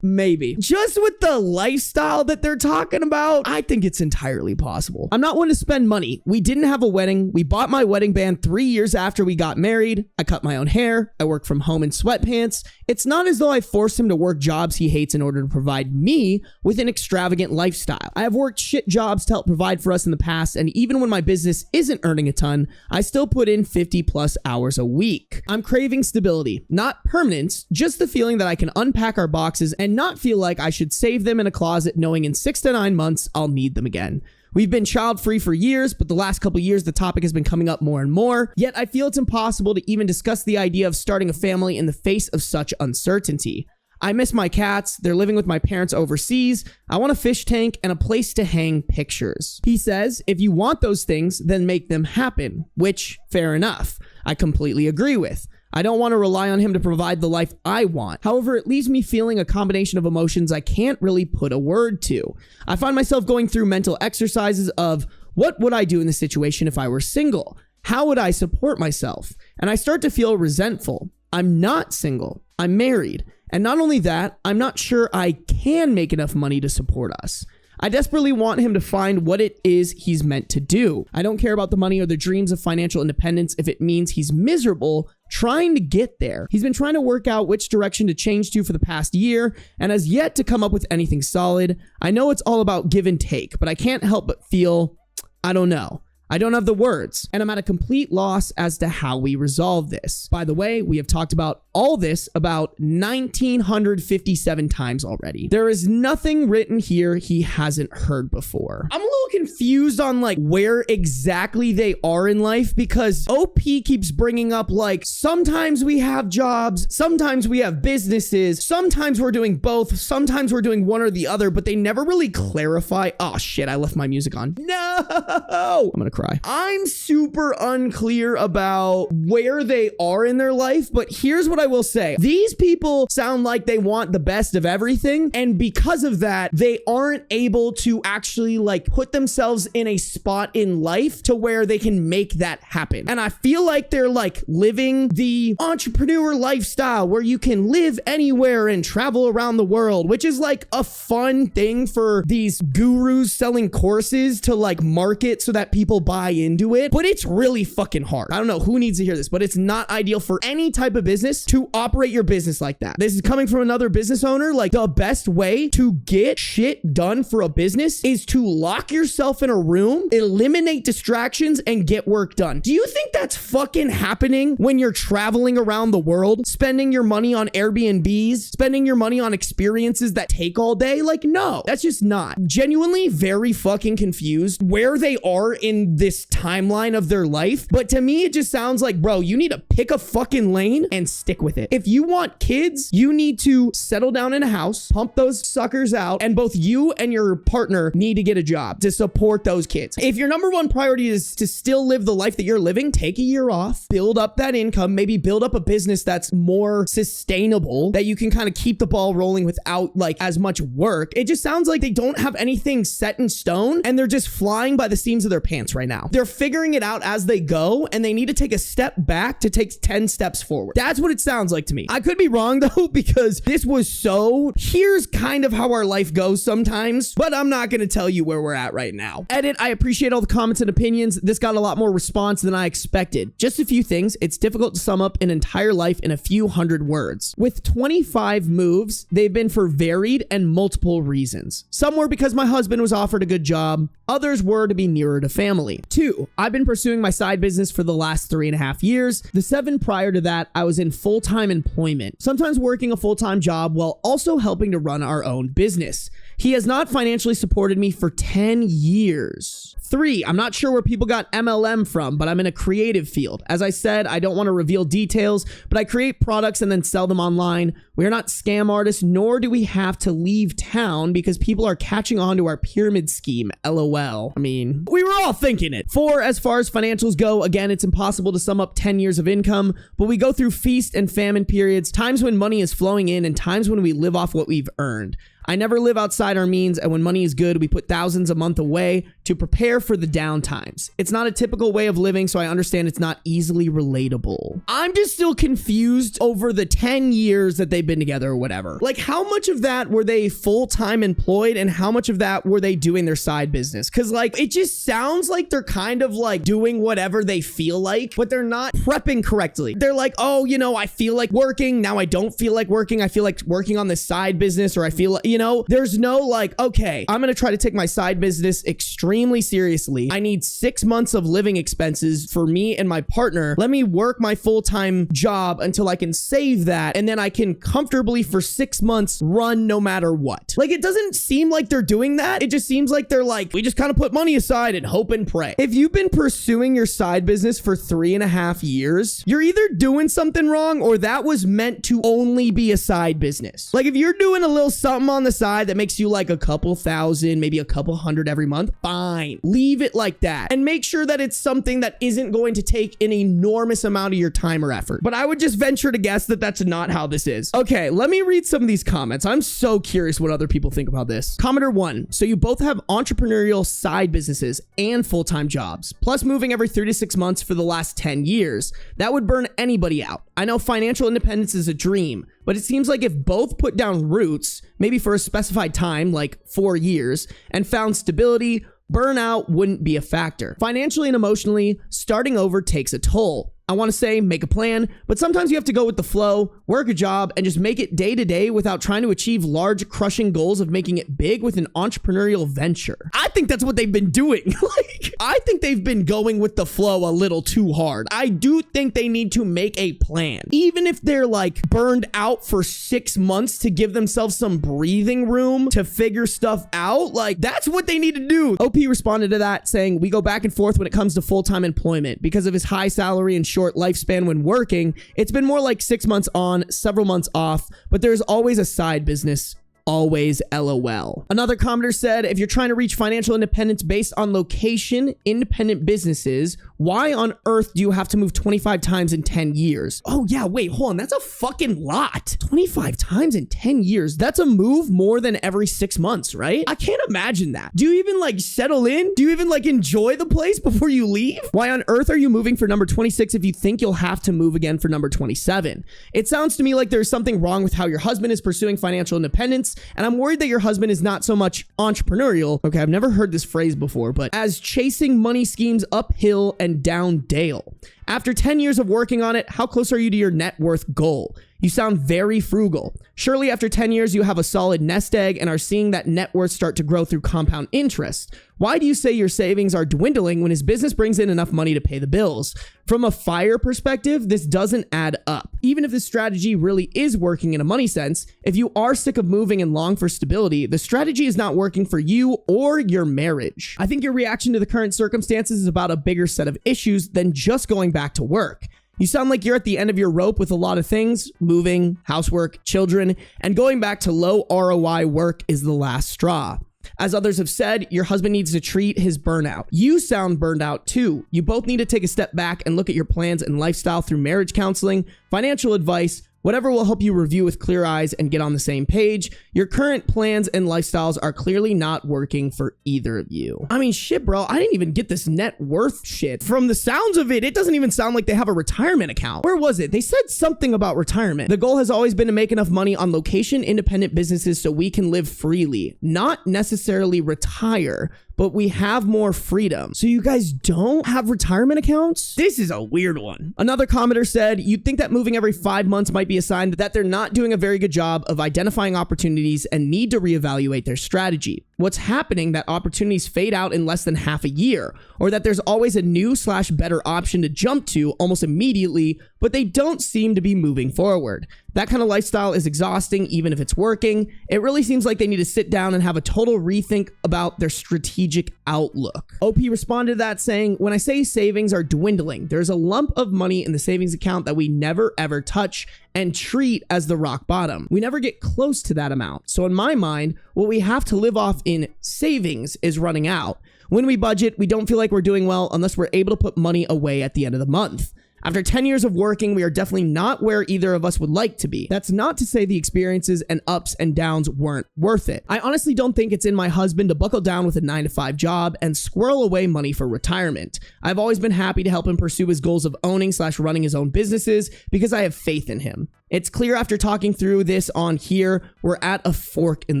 maybe. Just with the lifestyle that they're talking about, I think it's entirely possible. I'm not one to spend money. We didn't have a wedding. We bought my wedding band 3 years after we got married. I cut my own hair. I work from home in sweatpants. It's not as though I forced him to work jobs he hates in order to provide me with an extravagant lifestyle. I have worked shit jobs to help provide for us in the past, and even when my business isn't earning a ton, I still put in 50 plus hours a week. I'm craving stability, not permanence, just the feeling that I can unpack our boxes and not feel like I should save them in a closet knowing in 6 to 9 months I'll need them again. We've been child-free for years, but the last couple years the topic has been coming up more and more, yet I feel it's impossible to even discuss the idea of starting a family in the face of such uncertainty. I miss my cats, they're living with my parents overseas, I want a fish tank and a place to hang pictures. He says, if you want those things, then make them happen, which, fair enough, I completely agree with. I don't want to rely on him to provide the life I want. However, it leaves me feeling a combination of emotions I can't really put a word to. I find myself going through mental exercises of, what would I do in this situation if I were single? How would I support myself? And I start to feel resentful. I'm not single. I'm married. And not only that, I'm not sure I can make enough money to support us. I desperately want him to find what it is he's meant to do. I don't care about the money or the dreams of financial independence if it means he's miserable trying to get there. He's been trying to work out which direction to change to for the past year and has yet to come up with anything solid. I know it's all about give and take, but I can't help but feel, I don't know. I don't have the words, and I'm at a complete loss as to how we resolve this. By the way, we have talked about all this about 1,957 times already. There is nothing written here he hasn't heard before. I'm a little confused on like where exactly they are in life because OP keeps bringing up like sometimes we have jobs, sometimes we have businesses, sometimes we're doing both, sometimes we're doing one or the other, but they never really clarify. Oh shit, I left my music on. No! I'm gonna cry. I'm super unclear about where they are in their life, but here's what I will say. These people sound like they want the best of everything, and because of that, they aren't able to actually like put themselves in a spot in life to where they can make that happen. And I feel like they're like living the entrepreneur lifestyle where you can live anywhere and travel around the world, which is like a fun thing for these gurus selling courses to like market so that people buy into it, but it's really fucking hard. I don't know who needs to hear this, but it's not ideal for any type of business to operate your business like that. This is coming from another business owner. Like the best way to get shit done for a business is to lock yourself in a room, eliminate distractions, and get work done. Do you think that's fucking happening when you're traveling around the world, spending your money on Airbnbs, spending your money on experiences that take all day? Like, no, that's just not. Genuinely very fucking confused where they are in this timeline of their life. But to me, it just sounds like, bro, you need to pick a fucking lane and stick with with it. If you want kids, you need to settle down in a house, pump those suckers out, and both you and your partner need to get a job to support those kids. If your number one priority is to still live the life that you're living, take a year off, build up that income, maybe build up a business that's more sustainable, that you can kind of keep the ball rolling without like as much work. It just sounds like they don't have anything set in stone and they're just flying by the seams of their pants right now. They're figuring it out as they go and they need to take a step back to take 10 steps forward. That's what it sounds like to me. I could be wrong though, because this was so, here's kind of how our life goes sometimes, but I'm not going to tell you where we're at right now. Edit, I appreciate all the comments and opinions. This got a lot more response than I expected. Just a few things. It's difficult to sum up an entire life in a few hundred words. With 25 moves, they've been for varied and multiple reasons. Some were because my husband was offered a good job. Others were to be nearer to family. 2, I've been pursuing my side business for the last 3.5 years. The 7 prior to that, I was in full-time employment, sometimes working a full-time job while also helping to run our own business. He has not financially supported me for 10 years. 3, I'm not sure where people got MLM from, but I'm in a creative field. As I said, I don't want to reveal details, but I create products and then sell them online. We are not scam artists, nor do we have to leave town because people are catching on to our pyramid scheme. LOL. I mean, we were all thinking it. 4, as far as financials go, again, it's impossible to sum up 10 years of income, but we go through feast and famine periods, times when money is flowing in and times when we live off what we've earned. I never live outside our means, and when money is good, we put thousands a month away to prepare for the down times. It's not a typical way of living, so I understand it's not easily relatable. I'm just still confused over the 10 years that they've been together or whatever. Like, how much of that were they full-time employed, and how much of that were they doing their side business? Because, like, it just sounds like they're kind of, like, doing whatever they feel like, but they're not prepping correctly. They're like, oh, you know, I feel like working. Now I don't feel like working. I feel like working on this side business, or I feel like, you know, there's no like, okay, I'm going to try to take my side business extremely seriously. I need 6 months of living expenses for me and my partner. Let me work my full-time job until I can save that. And then I can comfortably for 6 months run no matter what. Like, it doesn't seem like they're doing that. It just seems like they're like, we just kind of put money aside and hope and pray. If you've been pursuing your side business for 3.5 years, you're either doing something wrong or that was meant to only be a side business. Like, if you're doing a little something on the side that makes you like a couple thousand, maybe a couple hundred every month, fine. Leave it like that. And make sure that it's something that isn't going to take an enormous amount of your time or effort. But I would just venture to guess that that's not how this is. Okay, let me read some of these comments. I'm so curious what other people think about this. Commenter 1, so you both have entrepreneurial side businesses and full-time jobs, plus moving every 3 to 6 months for the last 10 years. That would burn anybody out. I know financial independence is a dream, but it seems like if both put down roots, maybe for a specified time, like 4 years, and found stability, burnout wouldn't be a factor. Financially and emotionally, starting over takes a toll. I want to say make a plan, but sometimes you have to go with the flow, work a job, and just make it day to day without trying to achieve large, crushing goals of making it big with an entrepreneurial venture. I think that's what they've been doing. Like, I think they've been going with the flow a little too hard. I do think they need to make a plan. Even if they're like burned out for 6 months to give themselves some breathing room to figure stuff out, like that's what they need to do. OP responded to that saying, we go back and forth when it comes to full-time employment because of his high salary and short lifespan when working. It's been more like 6 months on, several months off, but there's always a side business. Always LOL. Another commenter said, if you're trying to reach financial independence based on location, independent businesses, why on earth do you have to move 25 times in 10 years? Oh yeah, wait, hold on. That's a fucking lot. 25 times in 10 years. That's a move more than every 6 months, right? I can't imagine that. Do you even like settle in? Do you even like enjoy the place before you leave? Why on earth are you moving for number 26 if you think you'll have to move again for number 27? It sounds to me like there's something wrong with how your husband is pursuing financial independence. And I'm worried that your husband is not so much entrepreneurial. Okay, I've never heard this phrase before, but as chasing money schemes uphill and down dale. After 10 years of working on it, how close are you to your net worth goal? You sound very frugal. Surely after 10 years, you have a solid nest egg and are seeing that net worth start to grow through compound interest. Why do you say your savings are dwindling when his business brings in enough money to pay the bills? From a FIRE perspective, this doesn't add up. Even if this strategy really is working in a money sense, if you are sick of moving and long for stability, the strategy is not working for you or your marriage. I think your reaction to the current circumstances is about a bigger set of issues than just going back to work. You sound like you're at the end of your rope with a lot of things, moving, housework, children, and going back to low ROI work is the last straw. As others have said, your husband needs to treat his burnout. You sound burned out too. You both need to take a step back and look at your plans and lifestyle through marriage counseling, financial advice, whatever will help you review with clear eyes and get on the same page. Your current plans and lifestyles are clearly not working for either of you. I mean, shit, bro. I didn't even get this net worth shit. From the sounds of it, it doesn't even sound like they have a retirement account. Where was it? They said something about retirement. The goal has always been to make enough money on location-independent businesses so we can live freely, not necessarily retire, but we have more freedom. So you guys don't have retirement accounts? This is a weird one. Another commenter said, you'd think that moving every 5 months might be a sign that they're not doing a very good job of identifying opportunities and need to reevaluate their strategy. What's happening that opportunities fade out in less than half a year, or that there's always a new/better option to jump to almost immediately, but they don't seem to be moving forward. That kind of lifestyle is exhausting, even if it's working. It really seems like they need to sit down and have a total rethink about their strategic outlook. OP responded to that saying, when I say savings are dwindling, there's a lump of money in the savings account that we never ever touch and treat as the rock bottom. We never get close to that amount. So in my mind, what we have to live off in savings is running out. When we budget, we don't feel like we're doing well unless we're able to put money away at the end of the month. After 10 years of working, we are definitely not where either of us would like to be. That's not to say the experiences and ups and downs weren't worth it. I honestly don't think it's in my husband to buckle down with a 9-to-5 job and squirrel away money for retirement. I've always been happy to help him pursue his goals of owning/running his own businesses because I have faith in him. It's clear after talking through this on here, we're at a fork in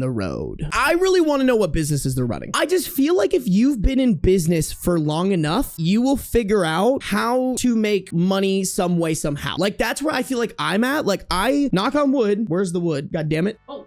the road. I really want to know what businesses they're running. I just feel like if you've been in business for long enough, you will figure out how to make money some way, somehow. Like, that's where I feel like I'm at. Like, I knock on wood. Where's the wood? God damn it. Oh.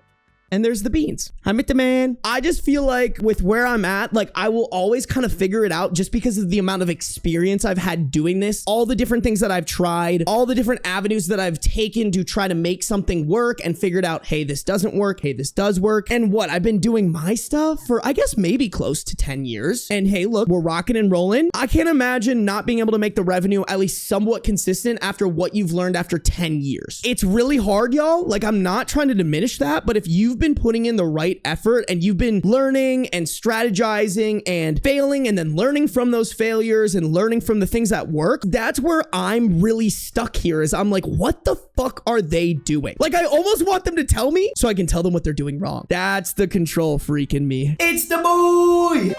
And there's the beans. I met the man. I just feel like with where I'm at, like I will always kind of figure it out just because of the amount of experience I've had doing this, all the different things that I've tried, all the different avenues that I've taken to try to make something work and figured out, hey, this doesn't work. Hey, this does work. And what? I've been doing my stuff for, I guess, maybe close to 10 years. And hey, look, we're rocking and rolling. I can't imagine not being able to make the revenue at least somewhat consistent after what you've learned after 10 years. It's really hard, y'all. Like, I'm not trying to diminish that, but if you've been putting in the right effort and you've been learning and strategizing and failing and then learning from those failures and learning from the things that work, that's where I'm really stuck here. Is I'm like, what the fuck are they doing? Like, I almost want them to tell me so I can tell them what they're doing wrong. That's the control freak in me. It's the boy.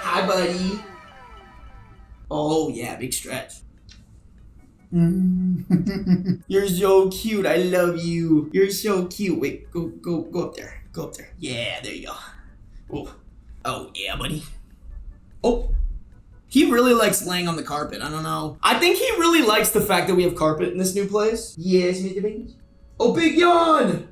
Hi, buddy. Oh yeah, big stretch. You're so cute. I love you. You're so cute. Wait, go up there. Go up there. Yeah, there you go. Oh yeah, buddy. Oh, he really likes laying on the carpet. I don't know. I think he really likes the fact that we have carpet in this new place. Yes, Mr. Baby. Oh, big yawn.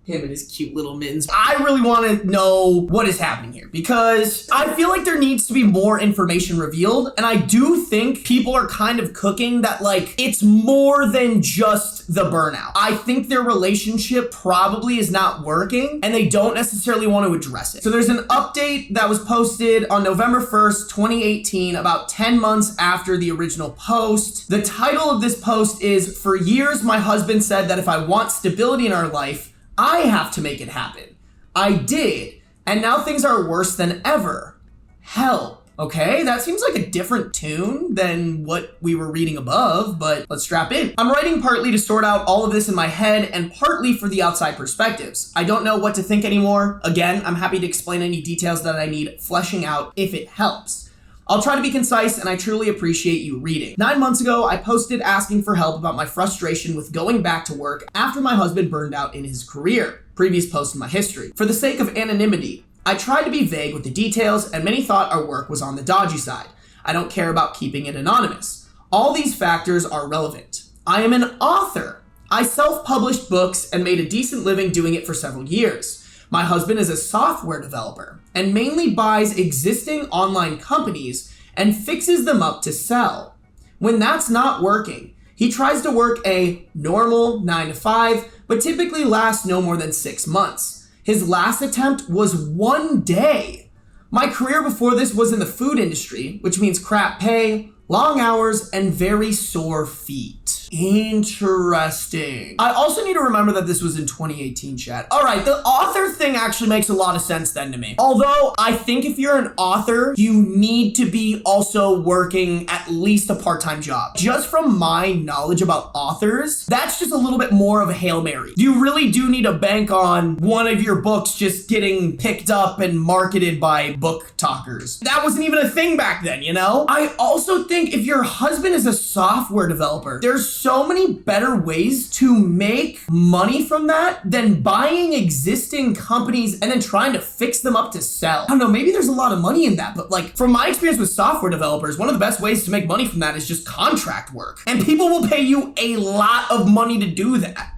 Him and his cute little mittens. I really want to know what is happening here because I feel like there needs to be more information revealed. And I do think people are kind of cooking that like it's more than just the burnout. I think their relationship probably is not working and they don't necessarily want to address it. So there's an update that was posted on November 1st, 2018, about 10 months after the original post. The title of this post is, "For years, my husband said that if I want stability in our life, I have to make it happen. I did, and now things are worse than ever. Help." Okay, that seems like a different tune than what we were reading above, but let's strap in. I'm writing partly to sort out all of this in my head and partly for the outside perspectives. I don't know what to think anymore. Again, I'm happy to explain any details that I need fleshing out if it helps. I'll try to be concise, and I truly appreciate you reading. 9 months ago, I posted asking for help about my frustration with going back to work after my husband burned out in his career. Previous post in my history. For the sake of anonymity, I tried to be vague with the details, and many thought our work was on the dodgy side. I don't care about keeping it anonymous. All these factors are relevant. I am an author. I self-published books and made a decent living doing it for several years. My husband is a software developer and mainly buys existing online companies and fixes them up to sell. When that's not working, he tries to work a normal 9-to-5, but typically lasts no more than 6 months. His last attempt was 1 day. My career before this was in the food industry, which means crap pay, Long hours and very sore feet. Interesting. I also need to remember that this was in 2018, chat. All right, the author thing actually makes a lot of sense then to me. Although I think if you're an author, you need to be also working at least a part-time job. Just from my knowledge about authors, that's just a little bit more of a Hail Mary. You really do need to bank on one of your books just getting picked up and marketed by book talkers. That wasn't even a thing back then, you know? I also think if your husband is a software developer, there's so many better ways to make money from that than buying existing companies and then trying to fix them up to sell. I don't know, maybe there's a lot of money in that, but like from my experience with software developers, one of the best ways to make money from that is just contract work. And people will pay you a lot of money to do that.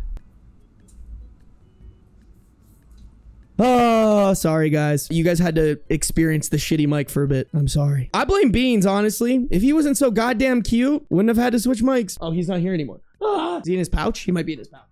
Oh, sorry guys. You guys had to experience the shitty mic for a bit. I'm sorry. I blame Beans, honestly. If he wasn't so goddamn cute, wouldn't have had to switch mics. Oh, he's not here anymore. Is he in his pouch? He might be in his pouch.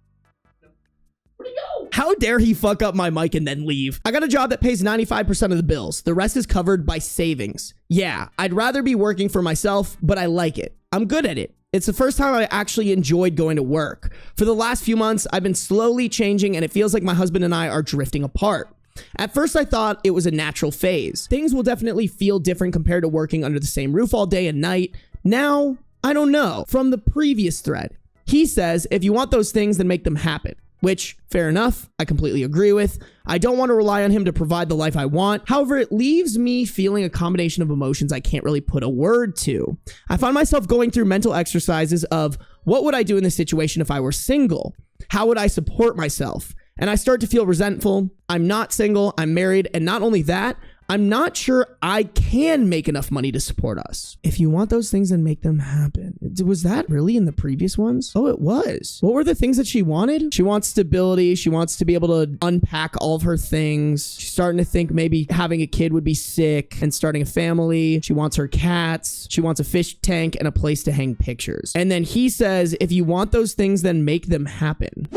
Where'd he go? How dare he fuck up my mic and then leave? I got a job that pays 95% of the bills. The rest is covered by savings. Yeah, I'd rather be working for myself, but I like it. I'm good at it. It's the first time I actually enjoyed going to work. For the last few months, I've been slowly changing and it feels like my husband and I are drifting apart. At first, I thought it was a natural phase. Things will definitely feel different compared to working under the same roof all day and night. Now, I don't know. From the previous thread, he says, if you want those things, then make them happen. Which, fair enough, I completely agree with. I don't want to rely on him to provide the life I want. However, it leaves me feeling a combination of emotions I can't really put a word to. I find myself going through mental exercises of what would I do in this situation if I were single? How would I support myself? And I start to feel resentful. I'm not single, I'm married, and not only that, I'm not sure I can make enough money to support us. If you want those things, then make them happen. Was that really in the previous ones? Oh, it was. What were the things that she wanted? She wants stability. She wants to be able to unpack all of her things. She's starting to think maybe having a kid would be sick and starting a family. She wants her cats. She wants a fish tank and a place to hang pictures. And then he says, if you want those things, then make them happen.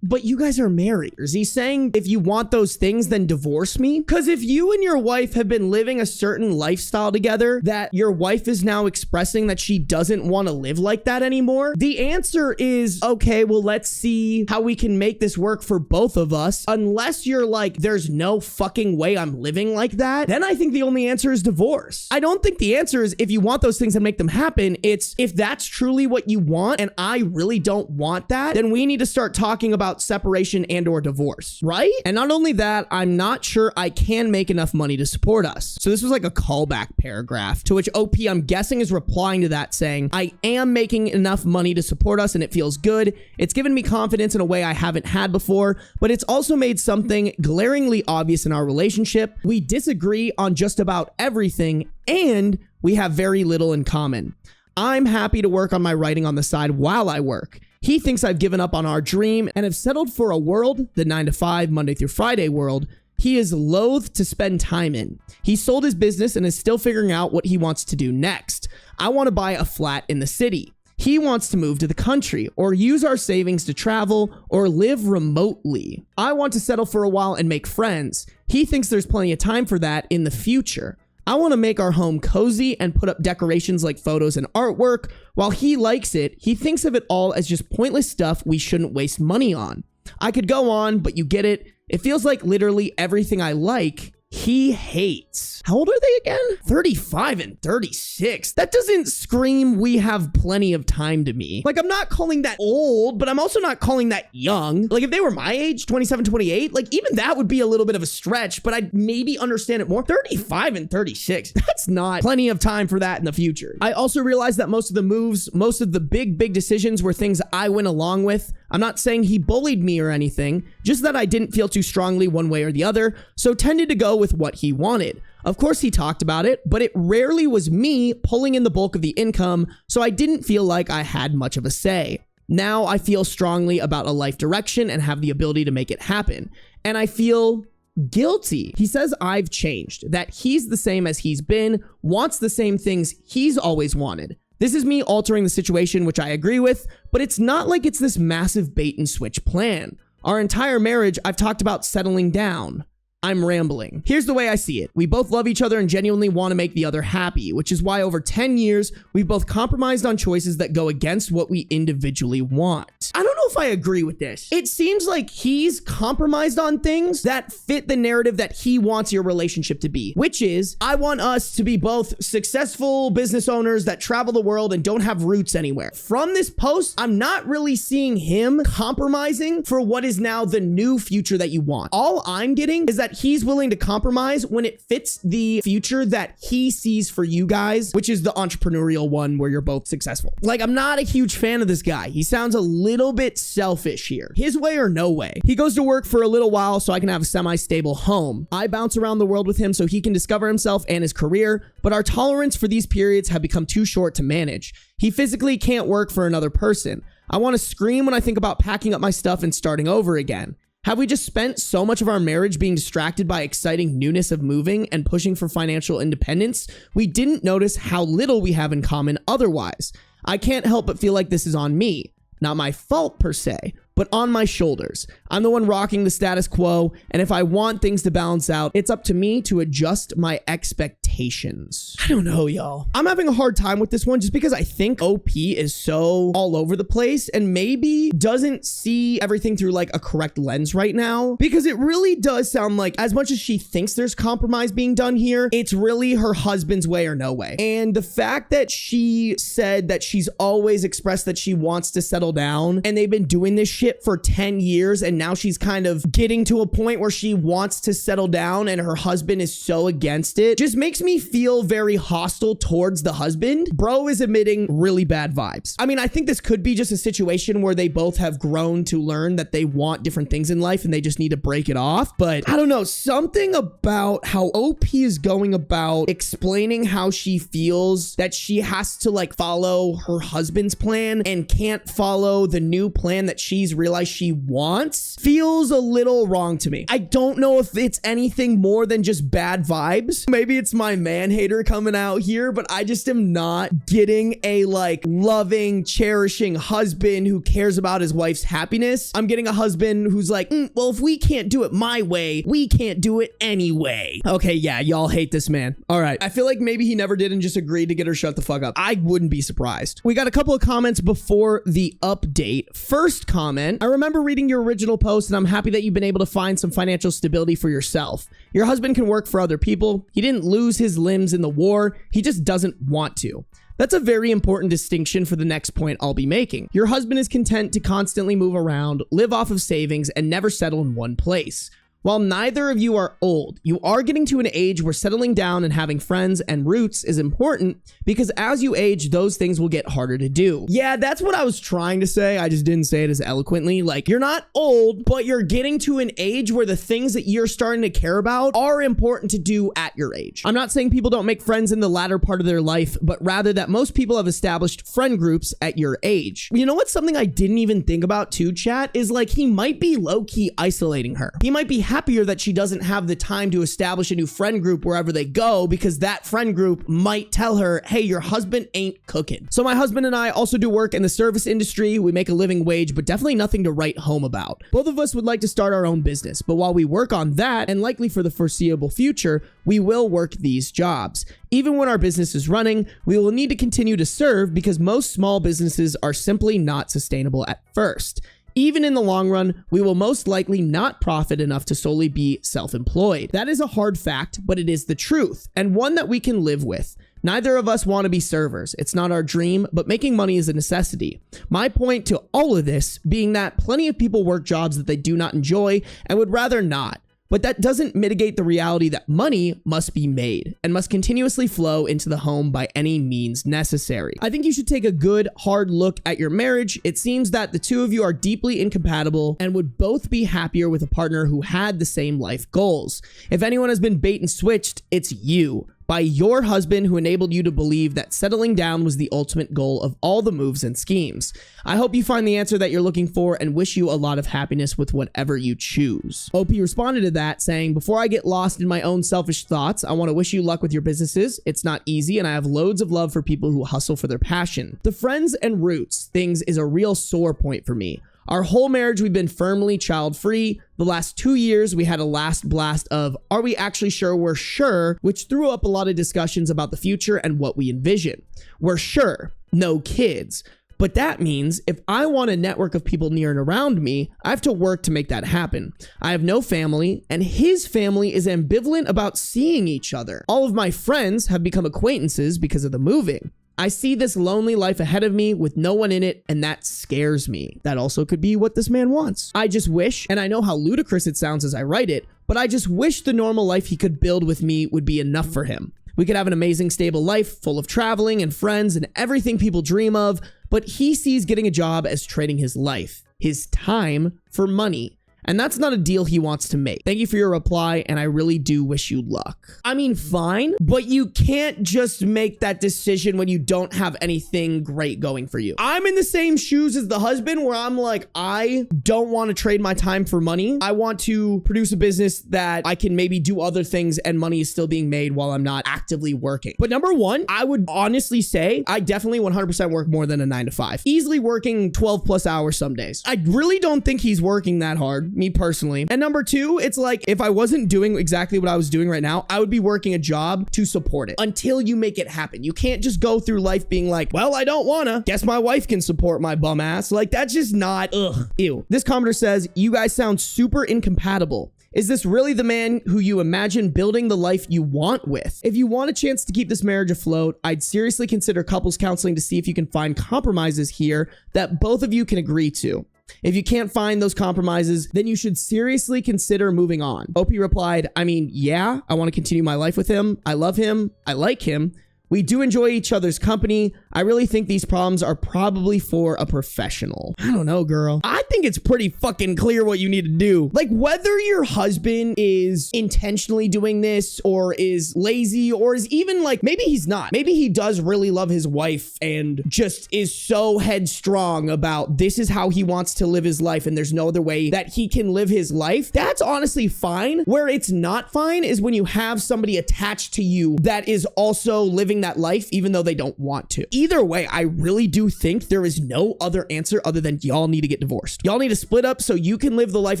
But you guys are married. Is he saying if you want those things, then divorce me? Because if you and your wife have been living a certain lifestyle together that your wife is now expressing that she doesn't want to live like that anymore, the answer is, okay, well, let's see how we can make this work for both of us. Unless you're like, there's no fucking way I'm living like that, then I think the only answer is divorce. I don't think the answer is if you want those things and make them happen. It's if that's truly what you want and I really don't want that, then we need to start talking about separation and or divorce, right? And not only that, I'm not sure I can make enough money to support us. So this was like a callback paragraph to which OP, I'm guessing, is replying to that saying, I am making enough money to support us and it feels good. It's given me confidence in a way I haven't had before, but it's also made something glaringly obvious in our relationship. We disagree on just about everything and we have very little in common. I'm happy to work on my writing on the side while I work. He thinks I've given up on our dream and have settled for a world, the 9-to-5, Monday through Friday world, he is loath to spend time in. He sold his business and is still figuring out what he wants to do next. I want to buy a flat in the city. He wants to move to the country or use our savings to travel or live remotely. I want to settle for a while and make friends. He thinks there's plenty of time for that in the future. I want to make our home cozy and put up decorations like photos and artwork. While he likes it, he thinks of it all as just pointless stuff we shouldn't waste money on. I could go on, but you get it. It feels like literally everything I like, he hates. How old are they again? 35 and 36. That doesn't scream we have plenty of time to me. Like, I'm not calling that old, but I'm also not calling that young. Like, if they were my age, 27, 28, like, even that would be a little bit of a stretch, but I'd maybe understand it more. 35 and 36, that's not plenty of time for that in the future. I also realized that most of the moves, most of the big decisions were things I went along with. I'm not saying he bullied me or anything, just that I didn't feel too strongly one way or the other, so tended to go with what he wanted. Of course he talked about it, but it rarely was me pulling in the bulk of the income, so I didn't feel like I had much of a say. Now I feel strongly about a life direction and have the ability to make it happen, and I feel guilty. He says I've changed, that he's the same as he's been, wants the same things he's always wanted. This is me altering the situation, which I agree with, but it's not like it's this massive bait and switch plan. Our entire marriage, I've talked about settling down. I'm rambling. Here's the way I see it. We both love each other and genuinely want to make the other happy, which is why over 10 years, we've both compromised on choices that go against what we individually want. I don't know if I agree with this. It seems like he's compromised on things that fit the narrative that he wants your relationship to be, which is, I want us to be both successful business owners that travel the world and don't have roots anywhere. From this post, I'm not really seeing him compromising for what is now the new future that you want. All I'm getting is that he's willing to compromise when it fits the future that he sees for you guys, which is the entrepreneurial one where you're both successful. Like, I'm not a huge fan of this guy. He sounds a little bit selfish here. His way or no way. He goes to work for a little while so I can have a semi-stable home. I bounce around the world with him so he can discover himself and his career, but our tolerance for these periods have become too short to manage. He physically can't work for another person. I want to scream when I think about packing up my stuff and starting over again. Have we just spent so much of our marriage being distracted by exciting newness of moving and pushing for financial independence, we didn't notice how little we have in common otherwise? I can't help but feel like this is on me. Not my fault per se, but on my shoulders. I'm the one rocking the status quo, and if I want things to balance out, it's up to me to adjust my expectations. I don't know, y'all. I'm having a hard time with this one just because I think OP is so all over the place and maybe doesn't see everything through like a correct lens right now, because it really does sound like as much as she thinks there's compromise being done here, it's really her husband's way or no way. And the fact that she said that she's always expressed that she wants to settle down and they've been doing this shit for 10 years and now she's kind of getting to a point where she wants to settle down and her husband is so against it just makes me feel very hostile towards the husband. Bro is emitting really bad vibes. I mean, I think this could be just a situation where they both have grown to learn that they want different things in life and they just need to break it off. But I don't know, something about how OP is going about explaining how she feels that she has to like follow her husband's plan and can't follow the new plan that she's realized she wants feels a little wrong to me. I don't know if it's anything more than just bad vibes. Maybe it's my man hater coming out here, but I just am not getting a like loving, cherishing husband who cares about his wife's happiness. I'm getting a husband who's like, well, if we can't do it my way, we can't do it anyway. Okay, yeah, y'all hate this man. All right. I feel like maybe he never did and just agreed to get her shut the fuck up. I wouldn't be surprised. We got a couple of comments before the update. First comment, I remember reading your original post and I'm happy that you've been able to find some financial stability for yourself. Your husband can work for other people. He didn't lose his limbs in the war. He just doesn't want to. That's a very important distinction for the next point I'll be making. Your husband is content to constantly move around, live off of savings, and never settle in one place. While neither of you are old, you are getting to an age where settling down and having friends and roots is important because as you age, those things will get harder to do. Yeah, that's what I was trying to say. I just didn't say it as eloquently. Like, you're not old, but you're getting to an age where the things that you're starting to care about are important to do at your age. I'm not saying people don't make friends in the latter part of their life, but rather that most people have established friend groups at your age. You know what's something I didn't even think about too, chat, is like he might be low-key isolating her. He might be happier that she doesn't have the time to establish a new friend group wherever they go because that friend group might tell her, hey, your husband ain't cooking. So my husband and I also do work in the service industry. We make a living wage, but definitely nothing to write home about. Both of us would like to start our own business, but while we work on that, and likely for the foreseeable future, we will work these jobs. Even when our business is running, we will need to continue to serve because most small businesses are simply not sustainable at first. Even in the long run, we will most likely not profit enough to solely be self-employed. That is a hard fact, but it is the truth, and one that we can live with. Neither of us want to be servers. It's not our dream, but making money is a necessity. My point to all of this being that plenty of people work jobs that they do not enjoy and would rather not. But that doesn't mitigate the reality that money must be made and must continuously flow into the home by any means necessary. I think you should take a good, hard look at your marriage. It seems that the two of you are deeply incompatible and would both be happier with a partner who had the same life goals. If anyone has been bait and switched, it's you. By your husband who enabled you to believe that settling down was the ultimate goal of all the moves and schemes. I hope you find the answer that you're looking for and wish you a lot of happiness with whatever you choose. OP responded to that saying, before I get lost in my own selfish thoughts, I want to wish you luck with your businesses. It's not easy and I have loads of love for people who hustle for their passion. The friends and roots things is a real sore point for me. Our whole marriage, we've been firmly child-free. The last 2 years, we had a last blast of, are we actually sure we're sure? Which threw up a lot of discussions about the future and what we envision. We're sure, no kids. But that means if I want a network of people near and around me, I have to work to make that happen. I have no family, and his family is ambivalent about seeing each other. All of my friends have become acquaintances because of the moving. I see this lonely life ahead of me with no one in it, and that scares me. That also could be what this man wants. I just wish, and I know how ludicrous it sounds as I write it, but I just wish the normal life he could build with me would be enough for him. We could have an amazing, stable life full of traveling and friends and everything people dream of, but he sees getting a job as trading his life, his time, for money. And that's not a deal he wants to make. Thank you for your reply, and I really do wish you luck. I mean, fine, but you can't just make that decision when you don't have anything great going for you. I'm in the same shoes as the husband where I'm like, I don't want to trade my time for money. I want to produce a business that I can maybe do other things and money is still being made while I'm not actively working. But number one, I would honestly say I definitely 100% work more than a 9 to 5. Easily working 12 plus hours some days. I really don't think he's working that hard, me personally. And number two, it's like, if I wasn't doing exactly what I was doing right now, I would be working a job to support it until you make it happen. You can't just go through life being like, well, I don't wanna. Guess my wife can support my bum ass. Like, that's just not, ew. This commenter says, you guys sound super incompatible. Is this really the man who you imagine building the life you want with? If you want a chance to keep this marriage afloat, I'd seriously consider couples counseling to see if you can find compromises here that both of you can agree to. If you can't find those compromises, then you should seriously consider moving on. OP replied, I mean, yeah, I want to continue my life with him. I love him. I like him. We do enjoy each other's company. I really think these problems are probably for a professional. I don't know, girl. I think it's pretty fucking clear what you need to do. Like, whether your husband is intentionally doing this or is lazy or is even like, maybe he's not. Maybe he does really love his wife and just is so headstrong about this is how he wants to live his life and there's no other way that he can live his life. That's honestly fine. Where it's not fine is when you have somebody attached to you that is also living that life even though they don't want to. Either way, I really do think there is no other answer other than y'all need to get divorced. Y'all need to split up so you can live the life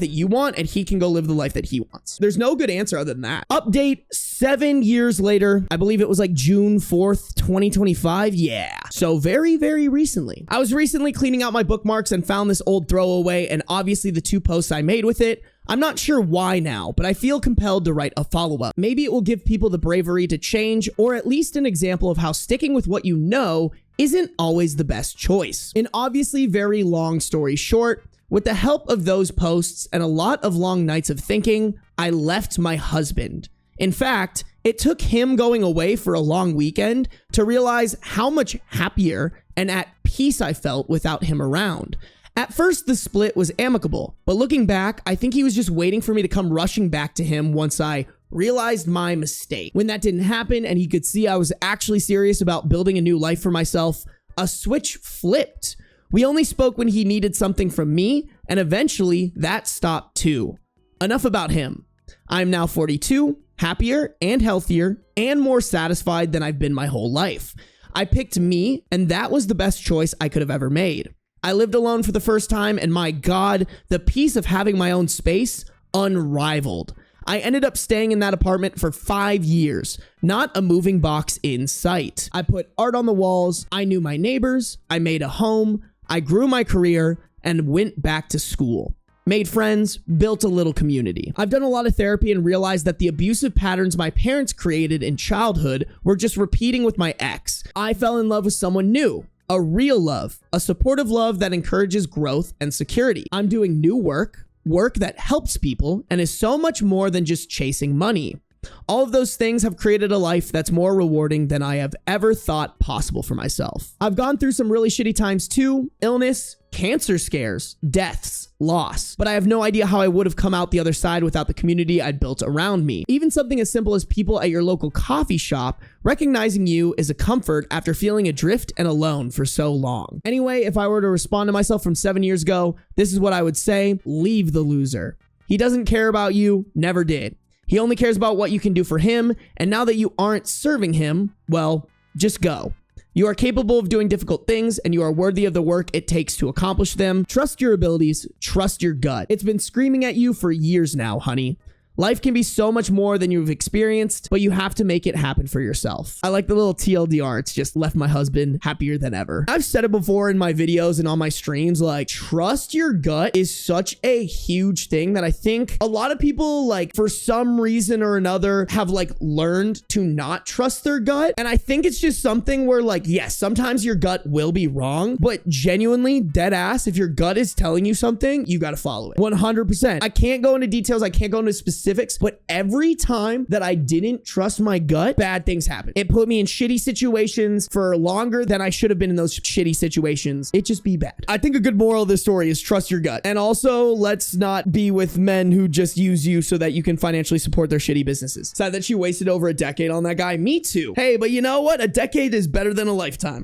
that you want and he can go live the life that he wants. There's no good answer other than that. Update 7 years later. I believe it was like June 4th, 2025. Yeah. So very, very recently. I was recently cleaning out my bookmarks and found this old throwaway and obviously the 2 posts I made with it. I'm not sure why now, but I feel compelled to write a follow-up. Maybe it will give people the bravery to change, or at least an example of how sticking with what you know isn't always the best choice. An obviously very long story short, with the help of those posts and a lot of long nights of thinking, I left my husband. In fact, it took him going away for a long weekend to realize how much happier and at peace I felt without him around. At first, the split was amicable, but looking back, I think he was just waiting for me to come rushing back to him once I realized my mistake. When that didn't happen and he could see I was actually serious about building a new life for myself, a switch flipped. We only spoke when he needed something from me, and eventually that stopped too. Enough about him. I'm now 42, happier and healthier, and more satisfied than I've been my whole life. I picked me, and that was the best choice I could have ever made. I lived alone for the first time, and my God, the peace of having my own space, unrivaled. I ended up staying in that apartment for 5 years, not a moving box in sight. I put art on the walls, I knew my neighbors, I made a home, I grew my career, and went back to school. Made friends, built a little community. I've done a lot of therapy and realized that the abusive patterns my parents created in childhood were just repeating with my ex. I fell in love with someone new. A real love, a supportive love that encourages growth and security. I'm doing new work that helps people, and is so much more than just chasing money. All of those things have created a life that's more rewarding than I have ever thought possible for myself. I've gone through some really shitty times too, illness, cancer scares, deaths, loss, but I have no idea how I would have come out the other side without the community I'd built around me. Even something as simple as people at your local coffee shop recognizing you is a comfort after feeling adrift and alone for so long. Anyway, if I were to respond to myself from 7 years ago, this is what I would say: leave the loser. He doesn't care about you, never did. He only cares about what you can do for him, and now that you aren't serving him, well, just go. You are capable of doing difficult things, and you are worthy of the work it takes to accomplish them. Trust your abilities. Trust your gut. It's been screaming at you for years now, honey. Life can be so much more than you've experienced, but you have to make it happen for yourself. I like the little TLDR. It's just left my husband happier than ever. I've said it before in my videos and on my streams, like, trust your gut is such a huge thing that I think a lot of people, like, for some reason or another, have, like, learned to not trust their gut. And I think it's just something where, like, yes, sometimes your gut will be wrong, but genuinely, dead ass, if your gut is telling you something, you got to follow it. 100%. I can't go into details. I can't go into specifics, but every time that I didn't trust my gut, bad things happened. It put me in shitty situations for longer than I should have been in those shitty situations. It just be bad. I think a good moral of this story is trust your gut. And also, let's not be with men who just use you so that you can financially support their shitty businesses. Sad that she wasted over a decade on that guy. Me too. Hey, but you know what? A decade is better than a lifetime.